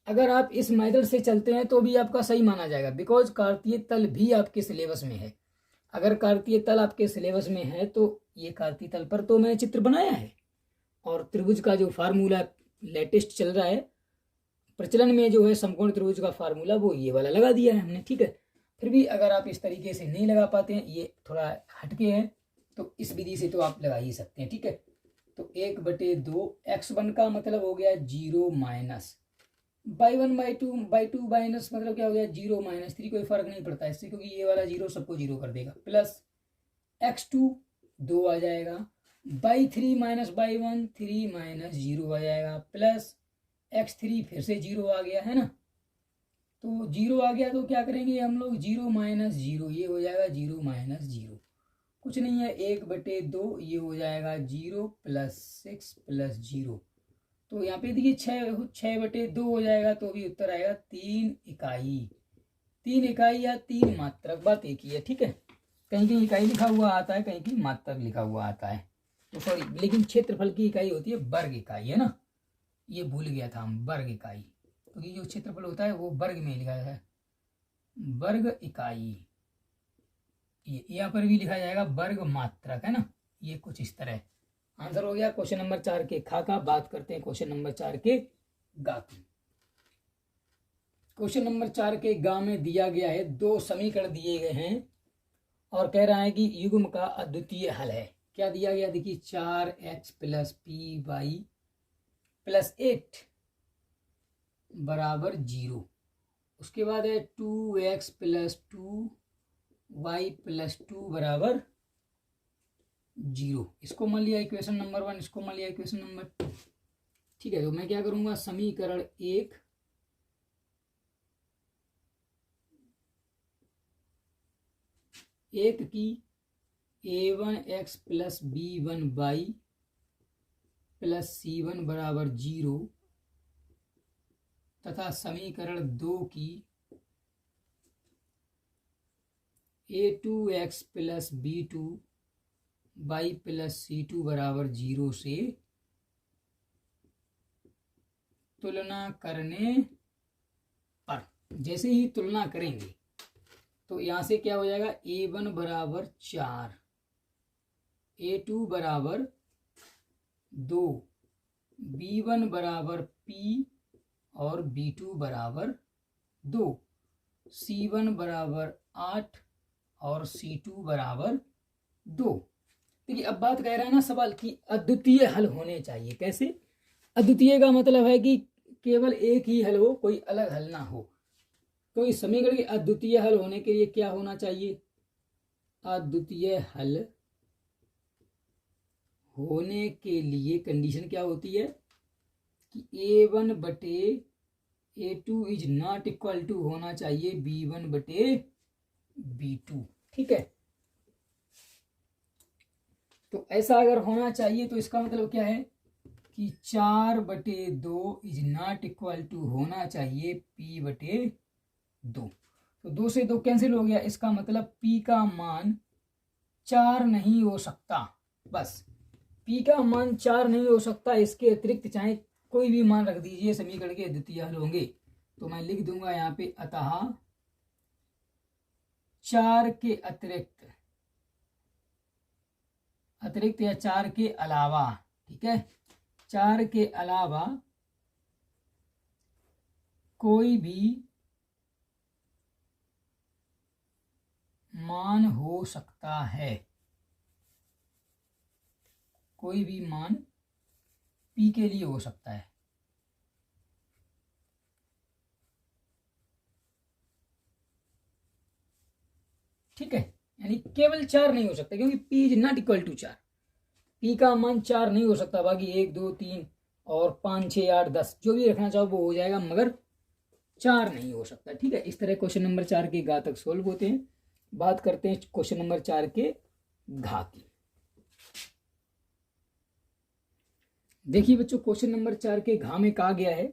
अगर आप इस मेथड से चलते हैं तो भी आपका सही माना जाएगा, बिकॉज कार्तीय तल भी आपके सिलेबस में है। अगर कार्तीय तल आपके सिलेबस में है तो ये कार्तीय तल पर तो मैंने चित्र बनाया है, और त्रिभुज का जो फार्मूला लेटेस्ट चल रहा है प्रचलन में जो है समकोण त्रिभुज का फार्मूला, वो ये वाला लगा दिया है हमने। ठीक है, फिर भी अगर आप इस तरीके से नहीं लगा पाते हैं, ये थोड़ा हटके है, तो इस विधि से तो आप लगा ही सकते हैं। ठीक है, तो 1/2 x1 का मतलब हो गया 0 माइनस y1/2 माइनस मतलब क्या हो गया 0 माइनस 3, कोई फर्क नहीं पड़ता इससे क्योंकि ये वाला 0 सबको 0 कर देगा, प्लस x2 2 आ जाएगा, y3 माइनस y1 3 माइनस 0 आ जाएगा, प्लस x3 फिर से 0 आ गया है ना। तो 0 आ गया तो क्या करेंगे हम लोग, 0 माइनस 0 ये हो जाएगा 0 माइनस 0, कुछ नहीं है 1/2 ये हो जाएगा 0 प्लस 6 प्लस 0। तो यहाँ पे देखिए 6/2 हो जाएगा, तो भी उत्तर आएगा 3 इकाई। 3 इकाई या 3 मात्रक, बात एक ही है। ठीक है, कहीं कहीं इकाई लिखा हुआ आता है, कहीं कहीं मात्रक लिखा हुआ आता है, तो सॉरी, लेकिन क्षेत्रफल की इकाई होती है वर्ग इकाई, है ना, ये भूल गया था हम, वर्ग इकाई। तो ये जो क्षेत्रफल होता है वो वर्ग में लिखा है, वर्ग इकाई। ये यहाँ पर भी लिखा जाएगा वर्ग मात्रक, है ना, ये कुछ इस तरह। आंसर हो गया क्वेश्चन नंबर 4 के खा का। बात करते हैं क्वेश्चन नंबर 4 के गा की। क्वेश्चन नंबर 4 के गा में दिया गया है, दो समीकरण दिए गए हैं और कह रहा है कि युग्म का अद्वितीय हल है। क्या दिया गया, देखिए 4x plus P Y plus 8 बराबर 0। उसके बाद है 2x प्लस 2y प्लस 2 बराबर 0। इसको मान लिया इक्वेशन नंबर 1, इसको मान लिया इक्वेशन नंबर 2। ठीक है, तो मैं क्या करूंगा, समीकरण 1 की a1x plus b1y plus c1 बराबर 0 तथा समीकरण 2 की a2x plus b2y plus c2 बराबर 0 से तुलना करने पर, जैसे ही तुलना करेंगे तो यहां से क्या हो जाएगा, a1 बराबर 4, a2 बराबर 2, b1 बराबर p और b2 बराबर 2, c1 बराबर 8 और c2 बराबर 2। देखिए अब बात कह रहा है ना सवाल की अद्वितीय हल होने चाहिए। कैसे, अद्वितीय का मतलब है कि केवल एक ही हल हो, कोई अलग हल ना हो। तो इस समीकरण के अद्वितीय हल होने के लिए क्या होना चाहिए, अद्वितीय हल होने के लिए कंडीशन क्या होती है कि a1 बटे a2 is not equal to होना चाहिए b1 बटे b2। ठीक है, तो ऐसा अगर होना चाहिए तो इसका मतलब क्या है कि 4/2 इज नॉट इक्वल टू होना चाहिए p बटे 2। तो 2 से 2 कैंसिल हो गया, इसका मतलब p का मान 4 नहीं हो सकता। बस p का मान 4 नहीं हो सकता, इसके अतिरिक्त चाहे कोई भी मान रख दीजिए, समीकरण के अद्वितीय हल होंगे। तो मैं लिख दूंगा यहाँ पे अतः 4 के अतिरिक्त या 4 के अलावा, ठीक है, 4 के अलावा कोई भी मान हो सकता है, कोई भी मान p के लिए हो सकता है। ठीक है, यानी केवल 4 नहीं हो सकता, क्योंकि p is not equal to 4, p का मान 4 नहीं हो सकता। बाकी 1 2 3 और 5 6 8 10 जो भी रखना चाहो वो हो जाएगा, मगर 4 नहीं हो सकता। ठीक है, इस तरह क्वेश्चन नंबर 4 के घातक सोल्व होते हैं। बात करते हैं क्वेश्चन नंबर 4 के घा की। देखिए बच्चों, क्वेश्चन नंबर 4 के घा में कहा गया है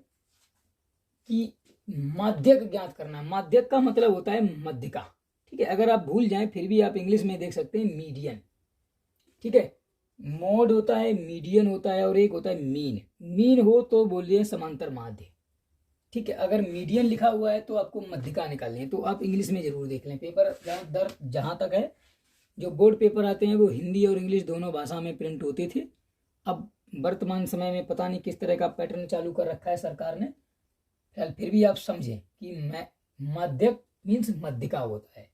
कि माध्यक ज्ञात करना। माध्यक का मतलब होता है मध्यिका। ठीक है, अगर आप भूल जाएं फिर भी आप इंग्लिश में देख सकते हैं मीडियन। ठीक है, मोड होता है, मीडियन होता है और एक होता है मीन। मीन हो तो बोलिए समांतर माध्य। ठीक है, अगर मीडियन लिखा हुआ है तो आपको मध्यिका निकालनी है, तो आप इंग्लिश में जरूर देख लें। पेपर दर जहां तक है, जो बोर्ड पेपर आते हैं वो हिंदी और इंग्लिश दोनों भाषा में प्रिंट होते थे। अब वर्तमान समय में पता नहीं किस तरह का पैटर्न चालू कर रखा है सरकार ने, फिर भी आप समझें कि माध्यक मीन्स मध्यिका होता है।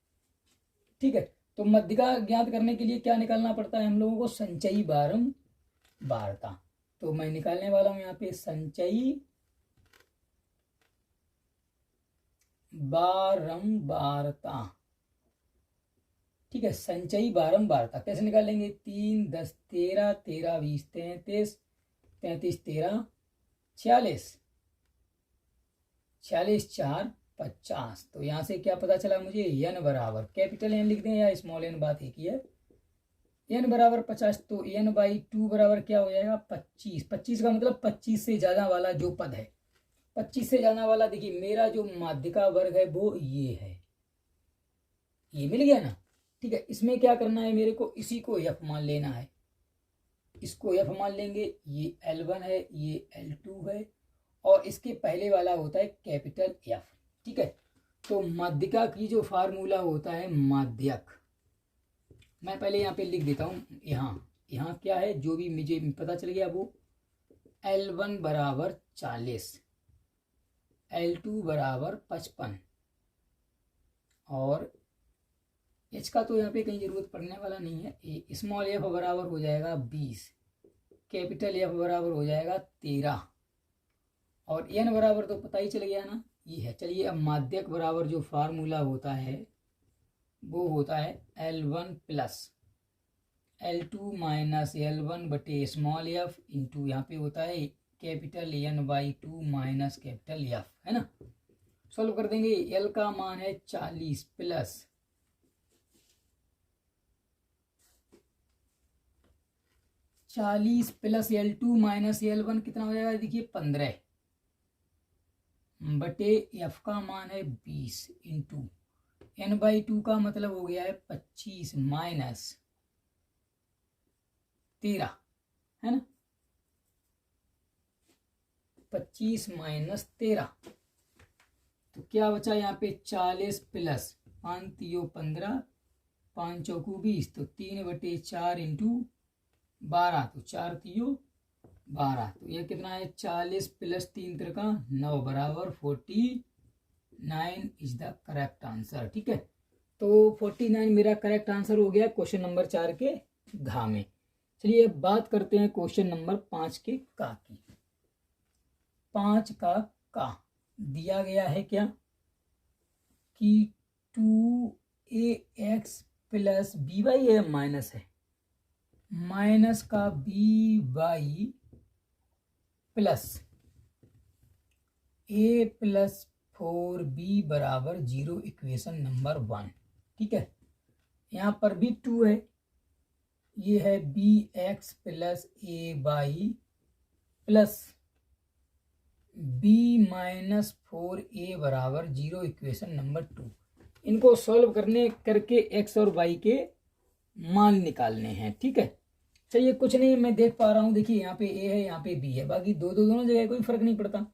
ठीक है, तो मध्यिका ज्ञात करने के लिए क्या निकालना पड़ता है हम लोगों को, संचयी बारंबारता। तो मैं निकालने वाला हूं यहाँ पे संचयी बारंबारता। ठीक है, संचयी बारंबारता कैसे निकालेंगे, 3 10 13 13 20 33 33 13 46 46 4 50। तो यहां से क्या पता चला मुझे, n बराबर, कैपिटल n लिख दें या स्मॉल n, बात एक ही है, n बराबर 50। तो n/2 बराबर क्या हो जाएगा, 25। 25 का मतलब 25 से ज्यादा वाला जो पद है, 25 से ज्यादा वाला। देखिए मेरा जो माध्यिका वर्ग है वो ये है, ये मिल गया ना। ठीक है, इसमें क्या करना है मेरे को, इसी को f मान लेना है, इसको f मान लेंगे। ये L1 है, ये L2 है और इसके पहले वाला होता है कैपिटल F। ठीक है, तो माध्यिका की जो फार्मूला होता है माध्यक, मैं पहले यहाँ पे लिख देता हूँ। यहाँ क्या है जो भी मुझे पता चल गया, वो L1 बराबर 40, L2 बराबर 55 और एच का तो यहाँ पे कहीं जरूरत पड़ने वाला नहीं है। स्मॉल एफ बराबर हो जाएगा 20, कैपिटल एफ बराबर हो जाएगा 13 और एन बराबर तो पता ही चल गया ना, ये है। चलिए अब माध्यक बराबर जो फार्मूला होता है वो होता है L1 plus L2 minus L1 बटे स्मॉल एफ इंटू यहाँ पे होता है capital N/2 minus capital F, है ना। सॉल्व कर देंगे। L का मान है 40 plus 40 plus L2 minus L1 कितना हो जाएगा, देखिए 15 बटे एफ का मान है 20 इंटू N/2 का मतलब हो गया है 25 माइनस 13, है ना। 25 माइनस 13 तो क्या बचा यहाँ पे 40 प्लस 5 3 15 5 चौकू 20 तो 3/4 इंटू 12 तो 4 3 12 तो यह कितना है 40 प्लस 3 3 9 बराबर 49 इज द करेक्ट आंसर। ठीक है, तो 49 मेरा करेक्ट आंसर हो गया क्वेश्चन नंबर 4 के घ में। चलिए अब बात करते हैं क्वेश्चन नंबर 5 के का की। 5 का दिया गया है क्या कि 2ax प्लस by माइनस है, माइनस का by plus a plus 4b बराबर 0 इक्वेशन नंबर 1। ठीक है, यहाँ पर भी 2 है, ये है bx plus a by plus b minus 4a बराबर 0 इक्वेशन नंबर 2। इनको सॉल्व करके x और y के मान निकालने हैं। ठीक है, चलिए कुछ नहीं, मैं देख पा रहा हूँ, देखिए यहाँ पे a है यहाँ पे b है, बाकी दोनों जगह कोई फर्क नहीं पड़ता।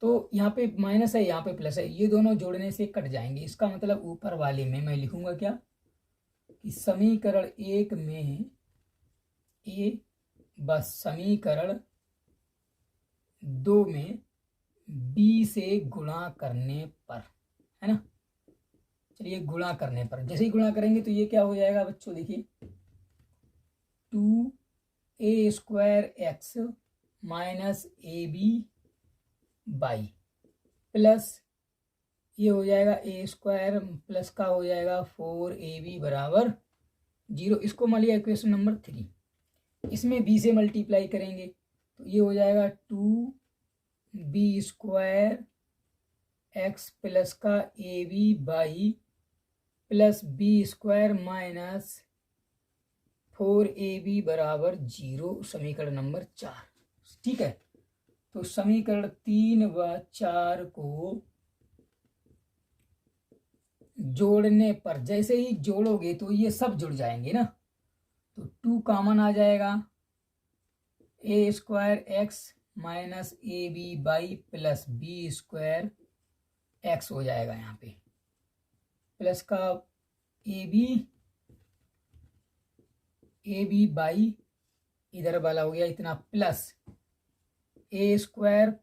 तो यहाँ पे माइनस है यहाँ पे प्लस है, ये दोनों जोड़ने से कट जाएंगे। इसका मतलब ऊपर वाले में मैं लिखूंगा क्या कि समीकरण 1 में a बस समीकरण 2 में b से गुणा करने पर, है ना। चलिए गुणा करने पर, जैसे ही गुणा करेंगे तो ये क्या हो जाएगा बच्चों, देखिए 2a² x minus ab by plus ये हो जाएगा a² प्लस का हो जाएगा 4ab बराबर 0। इसको मान लिया इक्वेशन नंबर 3। इसमें b से मल्टीप्लाई करेंगे तो ये हो जाएगा 2b² x प्लस का ab by plus b² minus 4ab बराबर 0 समीकरण नंबर 4। ठीक है, तो समीकरण 3 व 4 को जोड़ने पर, जैसे ही जोड़ोगे तो ये सब जुड़ जाएंगे ना, तो 2 कॉमन आ जाएगा, a² x minus ab by plus b² x हो जाएगा यहाँ पे, प्लस का ab बाई इधर वाला हो गया इतना plus a²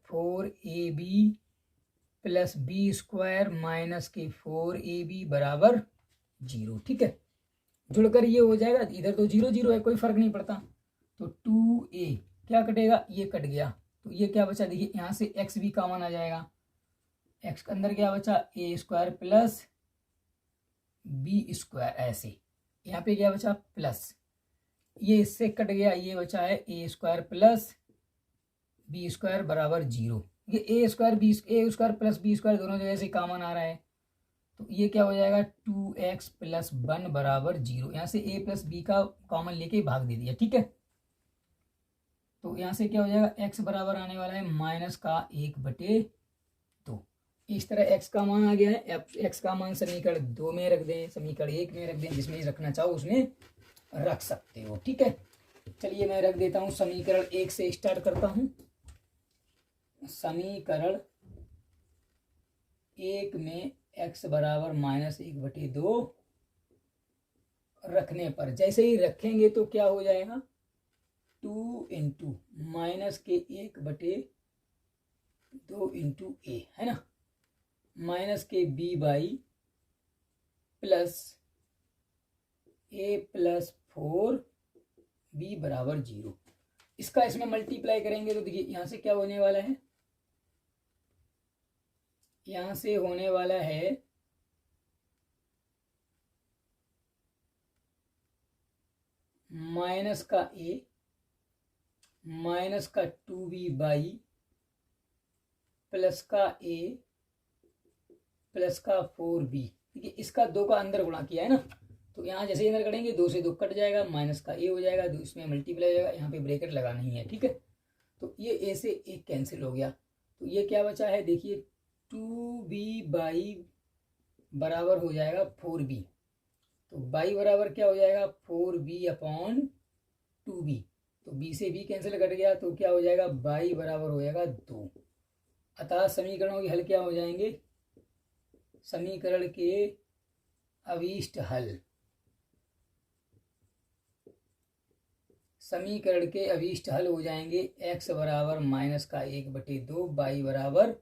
4ab plus b² minus के 4ab बराबर 0। ठीक है, जुड़कर ये हो जाएगा, इधर तो 0 0 है, कोई फर्क नहीं पड़ता। तो 2a क्या कटेगा, ये कट गया, तो ये क्या बचा, देखिए यहाँ से x भी कॉमन आ जाएगा, x के अंदर क्या बचा a² प्लस b², ऐसे यहाँ पे क्या बचा प्लस, ये इससे कट गया, ये बचा है a² प्लस b² बराबर 0। ये a² प्लस b² दोनों जगह से कॉमन आ रहा है, तो ये क्या हो जाएगा 2x प्लस 1 बराबर 0। यहाँ से a प्लस b का कॉमन लेके भाग दे दिया। ठीक है, तो यहाँ से क्या हो जाएगा x बराबर आने वाला है माइनस का 1/2। इस तरह x का मान आ गया है। x का मान समीकरण 2 में रख दें, समीकरण 1 में रख दें, जिसमें रखना चाहो उसमें रख सकते हो। ठीक है, चलिए मैं रख देता हूँ, समीकरण 1 से स्टार्ट करता हूँ। समीकरण 1 में x बराबर माइनस 1/2 रखने पर, जैसे ही रखेंगे तो क्या हो जाएगा 2 इंटू माइनस के 1/2 इंटू a, है ना, माइनस के b by plus A plus 4b बराबर 0। इसका इसमें मल्टीप्लाई करेंगे तो देखिए यहाँ से क्या होने वाला है, यहाँ से होने वाला है माइनस का a माइनस का 2b बाई प्लस का a प्लस का 4b। देखिए इसका 2 का अंदर गुणा किया है ना, तो यहाँ जैसे अंदर करेंगे 2 से 2 कट जाएगा, माइनस का a हो जाएगा, इसमें मल्टीप्लाई हो जाएगा, यहाँ पे ब्रैकेट लगाना ही है। ठीक है, तो ये a से एक कैंसिल हो गया, तो ये क्या बचा है, देखिए 2b बाई बराबर हो जाएगा 4b। तो बाई बराबर क्या हो जाएगा 4b अपॉन 2b, तो b से b कैंसिल कट गया, तो क्या हो जाएगा बाई बराबर हो जाएगा 2। अतः समीकरणों के हल क्या हो जाएंगे, समीकरण के अभीष्ट हल, समीकरण के अभीष्ट हल हो जाएंगे x बराबर माइनस का 1/2, बाई बराबर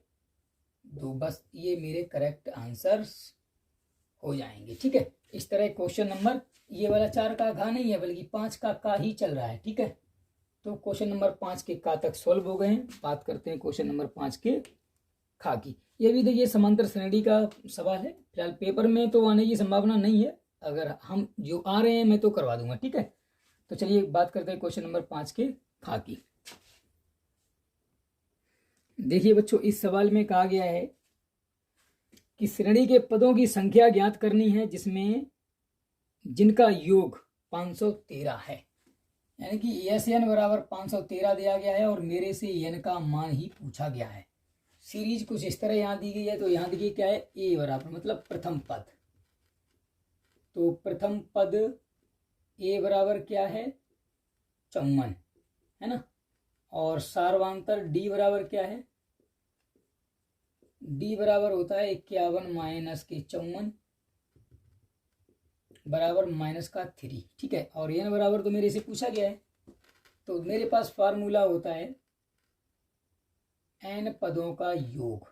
2। बस ये मेरे करेक्ट आंसर्स हो जाएंगे। ठीक है, इस तरह क्वेश्चन नंबर, ये वाला 4 का घा नहीं है बल्कि 5 का ही चल रहा है। ठीक है, तो क्वेश्चन नंबर 5 के का तक सॉल्व हो गए हैं। बात करते हैं क्वेश्चन नंबर 5 के खा की। ये भी देखिए समांतर श्रेणी का सवाल है, फिलहाल पेपर में तो आने की संभावना नहीं है, अगर हम जो आ रहे हैं मैं तो करवा दूंगा। ठीक है, तो चलिए बात करते हैं क्वेश्चन नंबर 5 के खा की। देखिए बच्चों, इस सवाल में कहा गया है कि श्रेणी के पदों की संख्या ज्ञात करनी है जिसमें जिनका योग 513 है, यानी कि एस एन बराबर 513 दिया गया है और मेरे से एन का मान ही पूछा गया है। सीरीज कुछ इस तरह यहाँ दी गई है, तो यहाँ देखिए क्या है, ए बराबर मतलब प्रथम पद, तो प्रथम पद ए बराबर क्या है 54 है ना, और सार्वांतर डी बराबर क्या है, डी बराबर होता है 51 माइनस के 54 बराबर माइनस का 3। ठीक है, और एन बराबर तो मेरे से पूछा गया है, तो मेरे पास फार्मूला होता है एन पदों का योग,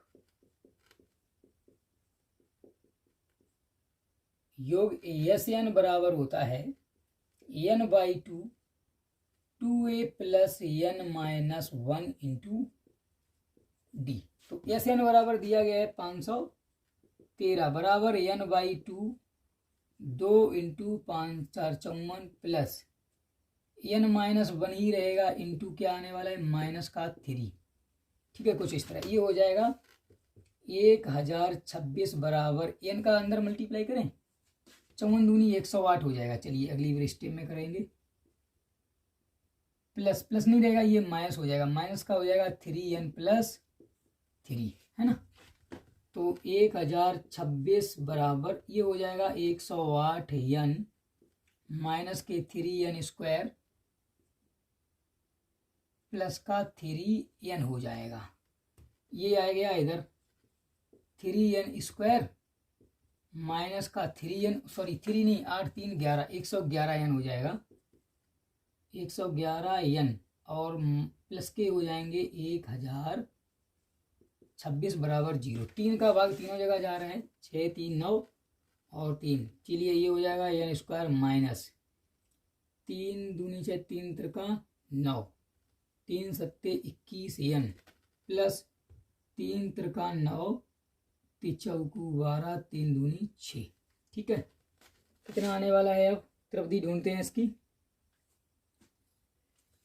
योग एस एन बराबर होता है N by 2, 2a plus N minus 1 into D. तो एस एन बराबर दिया गया है 513 बराबर N by 2, 2 into 5 4 54 plus N minus 1 ही रहेगा इंटू क्या आने वाला है माइनस का 3। ठीक है, कुछ इस तरह ये हो जाएगा 1026 बराबर एन का अंदर मल्टीप्लाई करें, 54 दूनी 108 हो जाएगा। चलिए अगली बार स्टेप में करेंगे, प्लस प्लस नहीं रहेगा, ये माइनस हो जाएगा, माइनस का हो जाएगा 3n प्लस 3 है ना, तो 1026 बराबर ये हो जाएगा 108n माइनस के 3n स्क्वायर प्लस का 3n हो जाएगा, ये आ गया इधर 3n स्क्वायर माइनस का 3n, सॉरी 3 नहीं 8 3 11, 111n हो जाएगा, 111n और प्लस के हो जाएंगे 1026 बराबर 0। 3 का भाग तीनों जगह जा रहा है, 6 3 9 और 3, चलिए ये हो जाएगा n स्क्वायर माइनस 3 दूनी से 3 त्रिका 9, 3 सत्ते 21n प्लस 3 त्रिका 9 चौकू 12, 3 दूनी 6। ठीक है, कितना आने वाला है, अब त्रिपदी ढूंढते हैं इसकी।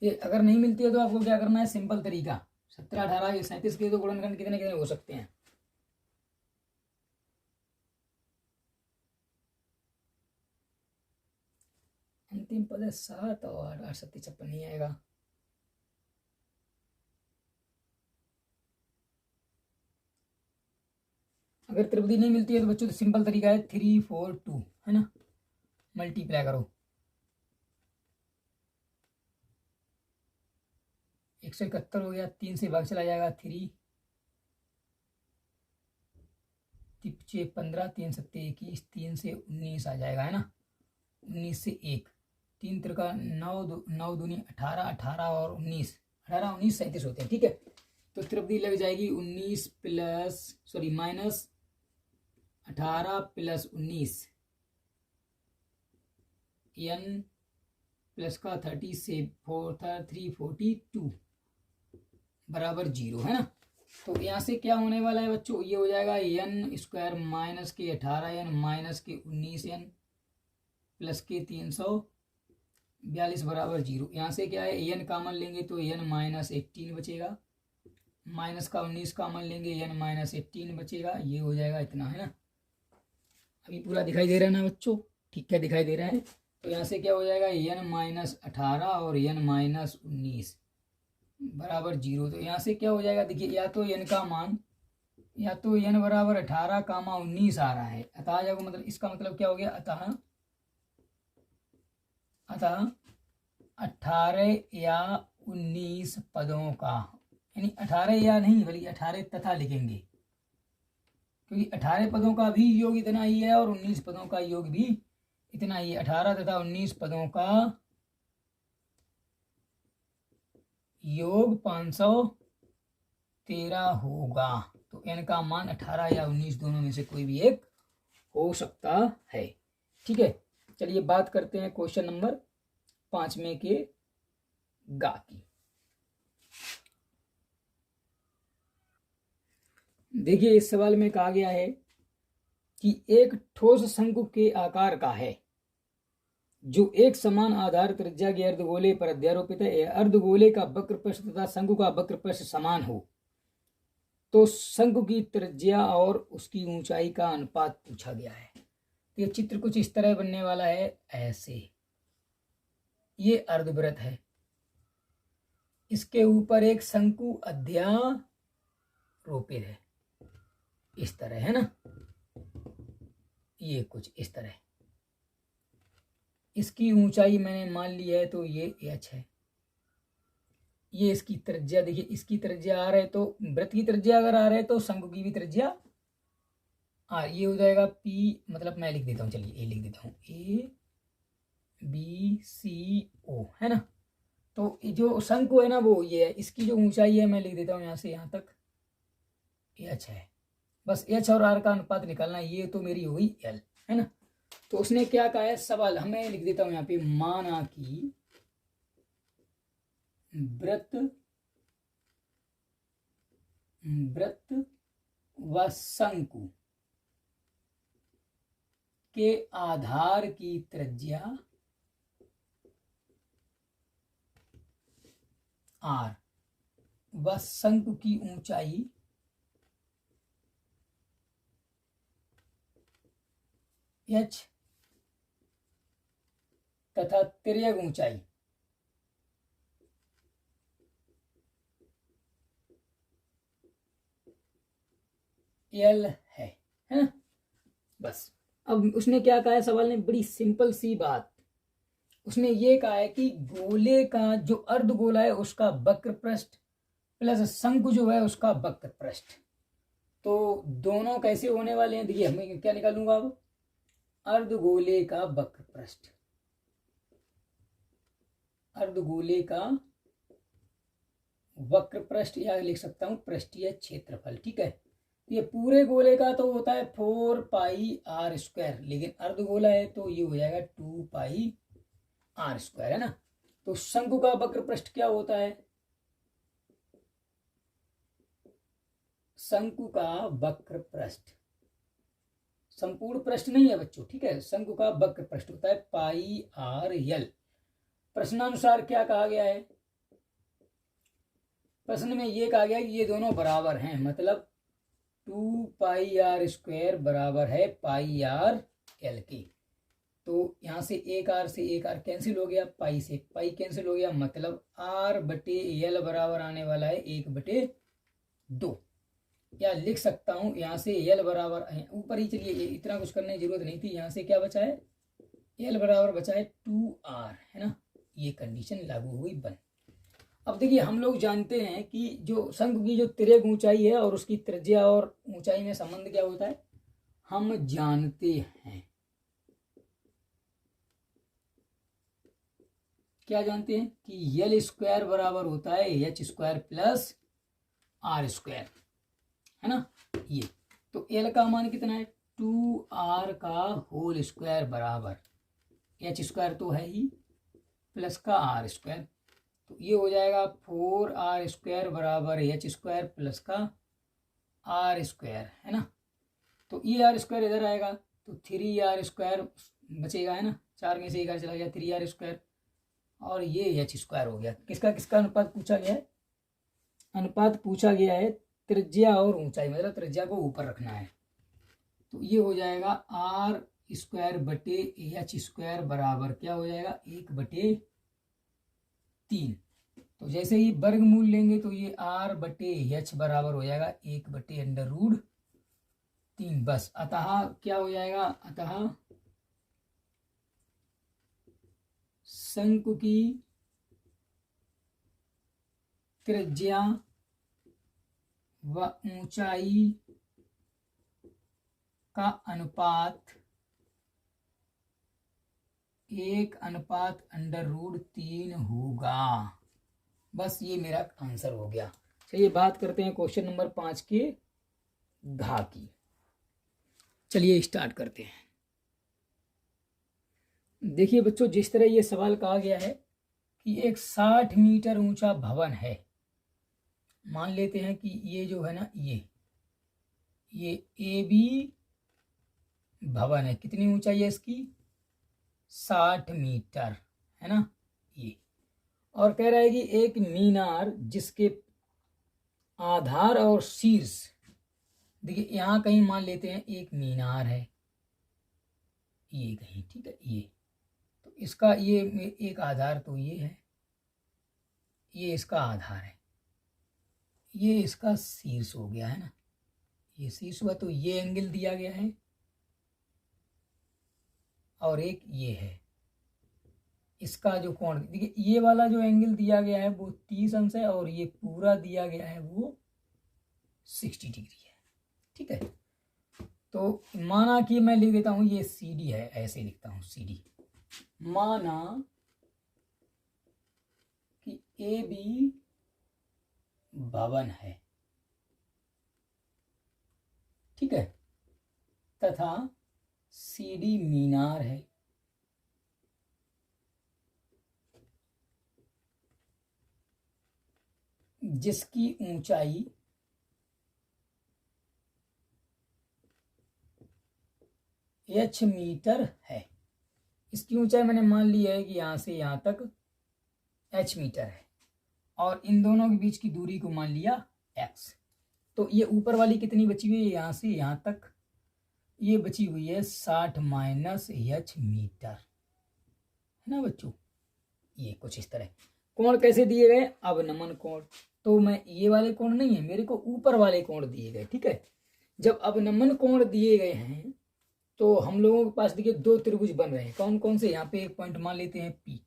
ये अगर नहीं मिलती है तो आपको क्या करना है, सिंपल तरीका 17 18 37 के तो गुणनखंड कितने कितने हो सकते हैं। अंतिम पद है 7 और 8 7 56 नहीं आएगा। अगर त्रिपदी नहीं मिलती है तो बच्चों तो सिंपल तरीका है 3 4 2 है ना, मल्टीप्लाई करो, 171 हो गया, 3 से भाग चला जाएगा 3 6 15, 3 7 21, 3 से 19 आ जाएगा है ना, 19 से 1, 3 त्रिका 9 9 दूनी 18, 18 और 19, 18 19 37 होते हैं। ठीक है, तो त्रिपदी लग जाएगी 19 plus sorry minus 18 plus 19 n plus का 342 बराबर 0 है ना। तो यहाँ से क्या होने वाला है बच्चों, ये हो जाएगा n स्क्वायर माइनस के 18n माइनस के 19n प्लस के 342 बराबर 0। यहाँ से क्या है n कॉमन लेंगे तो n माइनस 18 बचेगा, माइनस का 19 कॉमन लेंगे n माइनस 18 बचेगा, ये हो जाएगा इतना है ना। अभी पूरा दिखाई दे रहा है ना बच्चों, ठीक क्या दिखाई दे रहा है। तो यहाँ से क्या हो जाएगा n माइनस 18 और n माइनस 19 बराबर 0। तो यहाँ से क्या हो जाएगा देखिए, या तो n का मान, या तो n बराबर 18 कामा 19 आ रहा है, अतः जब मतलब इसका मतलब क्या हो गया, अतः 18 या 19 पदों का, यानी 18 या नहीं बल्कि 18 तथा लिखेंगे, क्योंकि 18 पदों का भी योग इतना ही है और 19 पदों का योग भी इतना ही है। 18 तथा 19 पदों का योग 513 होगा। तो n का मान 18 या 19 दोनों में से कोई भी एक हो सकता है। ठीक है, चलिए बात करते हैं क्वेश्चन नंबर 5 में के गा की। देखिए इस सवाल में कहा गया है कि एक ठोस शंकु के आकार का है जो एक समान आधार त्रिज्या के अर्धगोले पर अध्यारोपित है। अर्धगोले का वक्र पृष्ठ तथा शंकु का वक्र पृष्ठ समान हो तो शंकु की त्रिज्या और उसकी ऊंचाई का अनुपात पूछा गया है। ये चित्र कुछ इस तरह बनने वाला है, ऐसे ये अर्धवृत्त है, इसके ऊपर एक शंकु अध्यारोपित है इस तरह है ना, ये कुछ इस तरह। इसकी ऊंचाई मैंने मान ली है तो ये h है, ये इसकी त्रिज्या देखिए, इसकी त्रिज्या r है, तो वृत्त की त्रिज्या अगर r है तो शंकु की भी त्रिज्या r, ये हो जाएगा p, मतलब मैं लिख देता हूँ, चलिए ए लिख देता हूँ, a b c o है ना। तो जो शंकु है ना वो ये है, इसकी जो ऊंचाई है मैं लिख देता हूँ यहाँ से यहाँ तक h है, बस h और r का अनुपात निकालना, ये तो मेरी हुई l है ना। तो उसने क्या कहा है सवाल, हमें लिख देता हूं यहाँ पे, माना कि वृत्त व शंकु के आधार की त्रिज्या r व शंकु की ऊंचाई h तथा तिर्यक ऊंचाई l है ना। बस अब उसने क्या कहा है सवाल ने, बड़ी सिंपल सी बात, उसने ये कहा है कि गोले का जो अर्धगोला है उसका वक्र पृष्ठ प्लस शंकु जो है उसका वक्र पृष्ठ, तो दोनों कैसे होने वाले हैं। देखिए हमें क्या निकालूंगा अब, अर्धगोले का वक्र पृष्ठ, अर्धगोले का वक्र पृष्ठ, या लिख सकता हूं पृष्ठीय क्षेत्रफल। ठीक है, ये पूरे गोले का तो होता है 4 पाई r स्क्वायर, लेकिन अर्धगोला है तो ये हो जाएगा 2 पाई r स्क्वायर है ना। तो शंकु का वक्र पृष्ठ क्या होता है, शंकु का वक्र पृष्ठ संपूर्ण पृष्ठ नहीं है बच्चों, ठीक है, शंकु का वक्र पृष्ठ होता है पाई r l। प्रश्नानुसार क्या कहा गया है, प्रश्न में ये कहा गया कि ये दोनों बराबर हैं, मतलब 2 पाई r स्क्वायर बराबर है पाई r l की। तो यहाँ से एक r से एक r कैंसिल हो गया, पाई से पाई कैंसिल हो गया, मतलब r बटे l बराबर आने वाला है 1/2, या लिख सकता हूँ यहाँ से l बराबर, ऊपर ही चलिए इतना कुछ करने की जरूरत नहीं थी, यहाँ से क्या बचा है l बराबर बचा है 2r है ना, ये कंडीशन लागू हुई बन। अब देखिए हम लोग जानते हैं कि जो शंकु की जो तिर्यक ऊंचाई है और उसकी त्रिज्या और ऊंचाई में संबंध क्या होता है, हम जानते हैं, क्या जानते हैं कि l स्क्वायर बराबर होता है h square plus r square है ना। ये तो l का मान कितना है 2r का होल स्क्वायर बराबर एच स्क्वायर तो है ही प्लस का आर स्क्वायर, तो ये हो जाएगा 4r² बराबर एच स्क्वायर प्लस का आर स्क्वायर, है ना। तो ये आर स्क्वायर इधर आएगा तो 3r² बचेगा, है ना, 4 में से 1 चला गया, 3r², और ये एच स्क्वायर हो गया। किसका किसका अनुपात पूछा गया है? अनुपात पूछा गया है त्रिज्या और ऊंचाई, मतलब त्रिज्या को ऊपर रखना है। तो ये हो जाएगा r² बटे एच स्क्वायर बराबर क्या हो जाएगा 1/3। तो जैसे ही वर्गमूल लेंगे तो ये r बटे एच बराबर हो जाएगा 1/√3 बस। अतः क्या हो जाएगा, अतः शंकु की त्रिज्या व ऊंचाई का अनुपात 1/√3 होगा। बस ये मेरा आंसर हो गया। चलिए बात करते हैं क्वेश्चन नंबर 5 के घा की। चलिए स्टार्ट करते हैं। देखिए बच्चों, जिस तरह ये सवाल कहा गया है कि एक 60 मीटर ऊंचा भवन है। मान लेते हैं कि ये जो है ना, ये AB भवन है। कितनी ऊंचाई है इसकी? 60 मीटर, है ना ये। और कह रहा है कि एक मीनार जिसके आधार और शीर्ष, देखिए यहाँ कहीं मान लेते हैं एक मीनार है, ये कहीं, ठीक है, ये तो इसका ये एक आधार तो ये है, ये इसका आधार है, ये इसका शीर्ष हो गया, है ना, ये शीर्ष हुआ। तो ये एंगल दिया गया है और एक ये है, इसका जो कोण, देखिए ये वाला जो एंगल दिया गया है वो 30 अंश है और ये पूरा दिया गया है वो 60 डिग्री है, ठीक है। तो माना कि मैं लिख देता हूं ये CD है, ऐसे लिखता हूं CD। माना कि AB भवन है, ठीक है, तथा CD मीनार है, जिसकी ऊंचाई h मीटर है। इसकी ऊंचाई मैंने मान ली है कि यहां से यहां तक h मीटर है और इन दोनों के बीच की दूरी को मान लिया x। तो ये ऊपर वाली कितनी बची हुई है, यहां से यहां तक ये बची हुई है 60 माइनस h मीटर, है ना बच्चों। ये कुछ इस तरह। कोण कैसे दिए गए? अवनमन कोण। तो मैं ये वाले कोण नहीं है, मेरे को ऊपर वाले कोण दिए गए, ठीक है। जब अवनमन कोण दिए गए हैं तो हम लोगों के पास देखिए दो त्रिभुज बन रहे हैं। कौन कौन से? यहाँ पे एक पॉइंट मान लेते हैं P।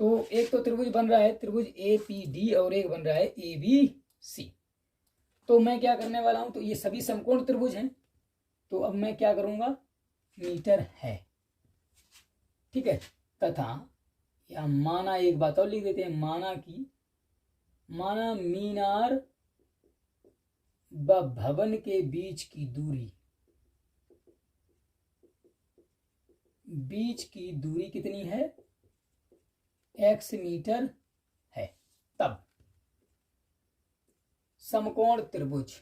तो एक तो त्रिभुज बन रहा है त्रिभुज APD और एक बन रहा है ABC। तो मैं क्या करने वाला हूं, तो ये सभी समकोण त्रिभुज हैं, तो अब मैं क्या करूंगा, मीटर है, ठीक है। तथा या माना, एक बात और लिख देते हैं, माना मीनार व भवन के बीच की दूरी कितनी है? x मीटर है। तब समकोण त्रिभुज,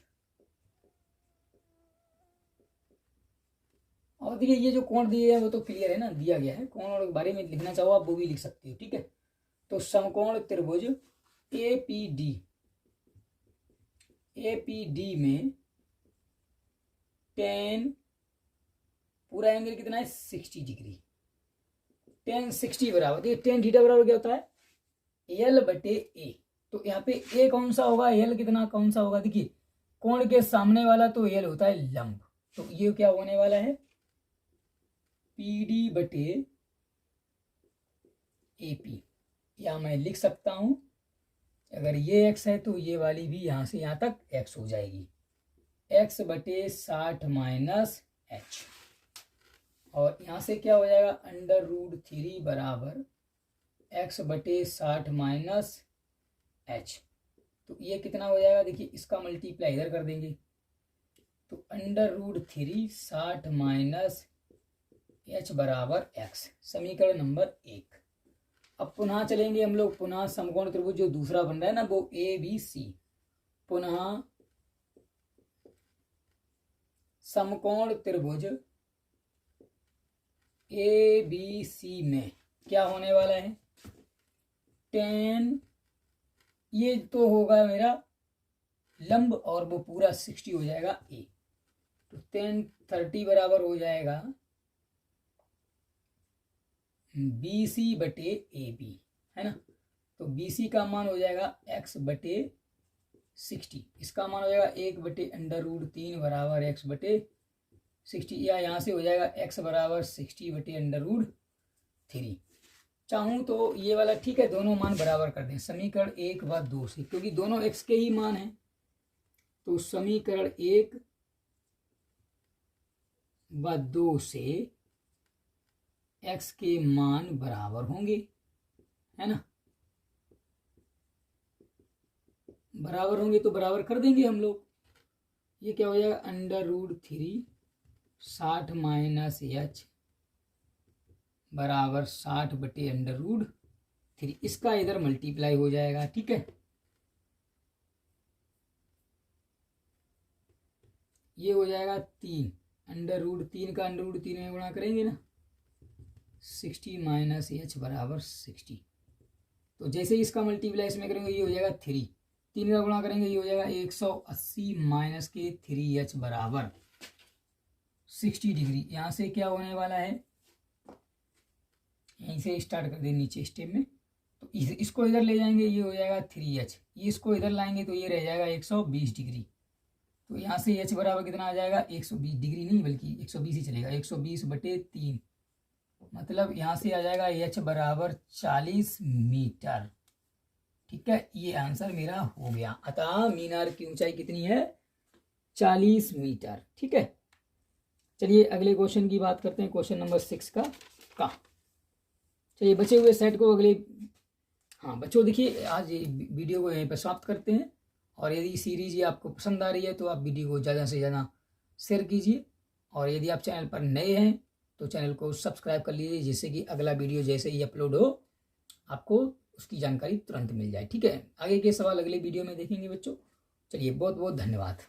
और देखिए ये जो कोण दिए हैं वो तो क्लियर है ना, दिया गया है। कोण और के बारे में लिखना चाहो आप वो भी लिख सकते हो, ठीक है। तो समकोण त्रिभुज APD में tan, पूरा एंगल कितना है 60 डिग्री। tan 60 बराबर, देखिए tan थीटा बराबर क्या होता है L/A। तो यहाँ पे A कौन सा होगा, L कितना कौन सा होगा, देखिए कोण के सामने वाला तो L होता है लंब, तो ये क्या होने वाला है PD/AP। या मैं लिख सकता हूं, अगर ये x है तो ये वाली भी यहां से यहां तक x हो जाएगी, x/60 माइनस h। और यहां से क्या हो जाएगा √3 बराबर x/60 माइनस h। तो ये कितना हो जाएगा, देखिए इसका मल्टीप्लाई इधर कर देंगे, तो √3 60 माइनस h बराबर x, समीकरण नंबर 1। अब पुनः चलेंगे हम लोग, पुनः समकोण त्रिभुज जो दूसरा बन रहा है ना वो ABC, पुनः समकोण त्रिभुज ABC में क्या होने वाला है, tan, ये तो होगा मेरा लंब और वो पूरा 60 हो जाएगा a, तो tan 30 बराबर हो जाएगा BC बटे AB, है ना। तो BC का मान हो जाएगा x बटे 60, इसका मान हो जाएगा 1/√3 बराबर x बटे 60, या यहाँ से हो जाएगा x बराबर 60 बटे √3। चाहूँ तो ये वाला ठीक है, दोनों मान बराबर कर दें समीकरण 1 व 2 से, क्योंकि दोनों x के ही मान हैं। तो समीकरण 1 व 2 से x के मान बराबर होंगे, है ना, बराबर होंगे तो बराबर कर देंगे हम लोग। ये क्या हो जाएगा, √3 60 माइनस h बराबर 60 बटे √3, इसका इधर मल्टीप्लाई हो जाएगा, ठीक है। ये हो जाएगा 3, √3 का √3 में गुणा करेंगे ना, 60 माइनस h बराबर 60। तो जैसे ही इसका मल्टीप्लाई इसमें करेंगे ये हो जाएगा 3, 3 का गुणा करेंगे ये हो जाएगा 180 माइनस के 3h बराबर 60 डिग्री। यहाँ से क्या होने वाला है, यहीं से स्टार्ट कर दे नीचे स्टेप में, तो इसको इधर ले जाएंगे ये हो जाएगा 3h, ये इसको इधर लाएंगे तो ये रह जाएगा 120 डिग्री। तो यहाँ से h बराबर कितना आ जाएगा, 120 डिग्री नहीं बल्कि 120 ही चलेगा, 120 बटे 3, मतलब यहाँ से आ जाएगा h बराबर 40 मीटर, ठीक है। ये आंसर मेरा हो गया। अतः मीनार की ऊंचाई कितनी है, 40 मीटर, ठीक है। चलिए अगले क्वेश्चन की बात करते हैं, क्वेश्चन नंबर 6 का। चलिए बचे हुए सेट को अगले, हाँ बच्चों देखिए आज ये वीडियो को यहीं पर समाप्त करते हैं, और यदि सीरीज ये आपको पसंद आ रही है तो आप वीडियो को ज़्यादा से ज़्यादा शेयर कीजिए, और यदि आप चैनल पर नए हैं तो चैनल को सब्सक्राइब कर लीजिए, जिससे कि अगला वीडियो जैसे ही अपलोड हो आपको उसकी जानकारी तुरंत मिल जाए, ठीक है। आगे के सवाल अगले वीडियो में देखेंगे बच्चों। चलिए बहुत बहुत धन्यवाद।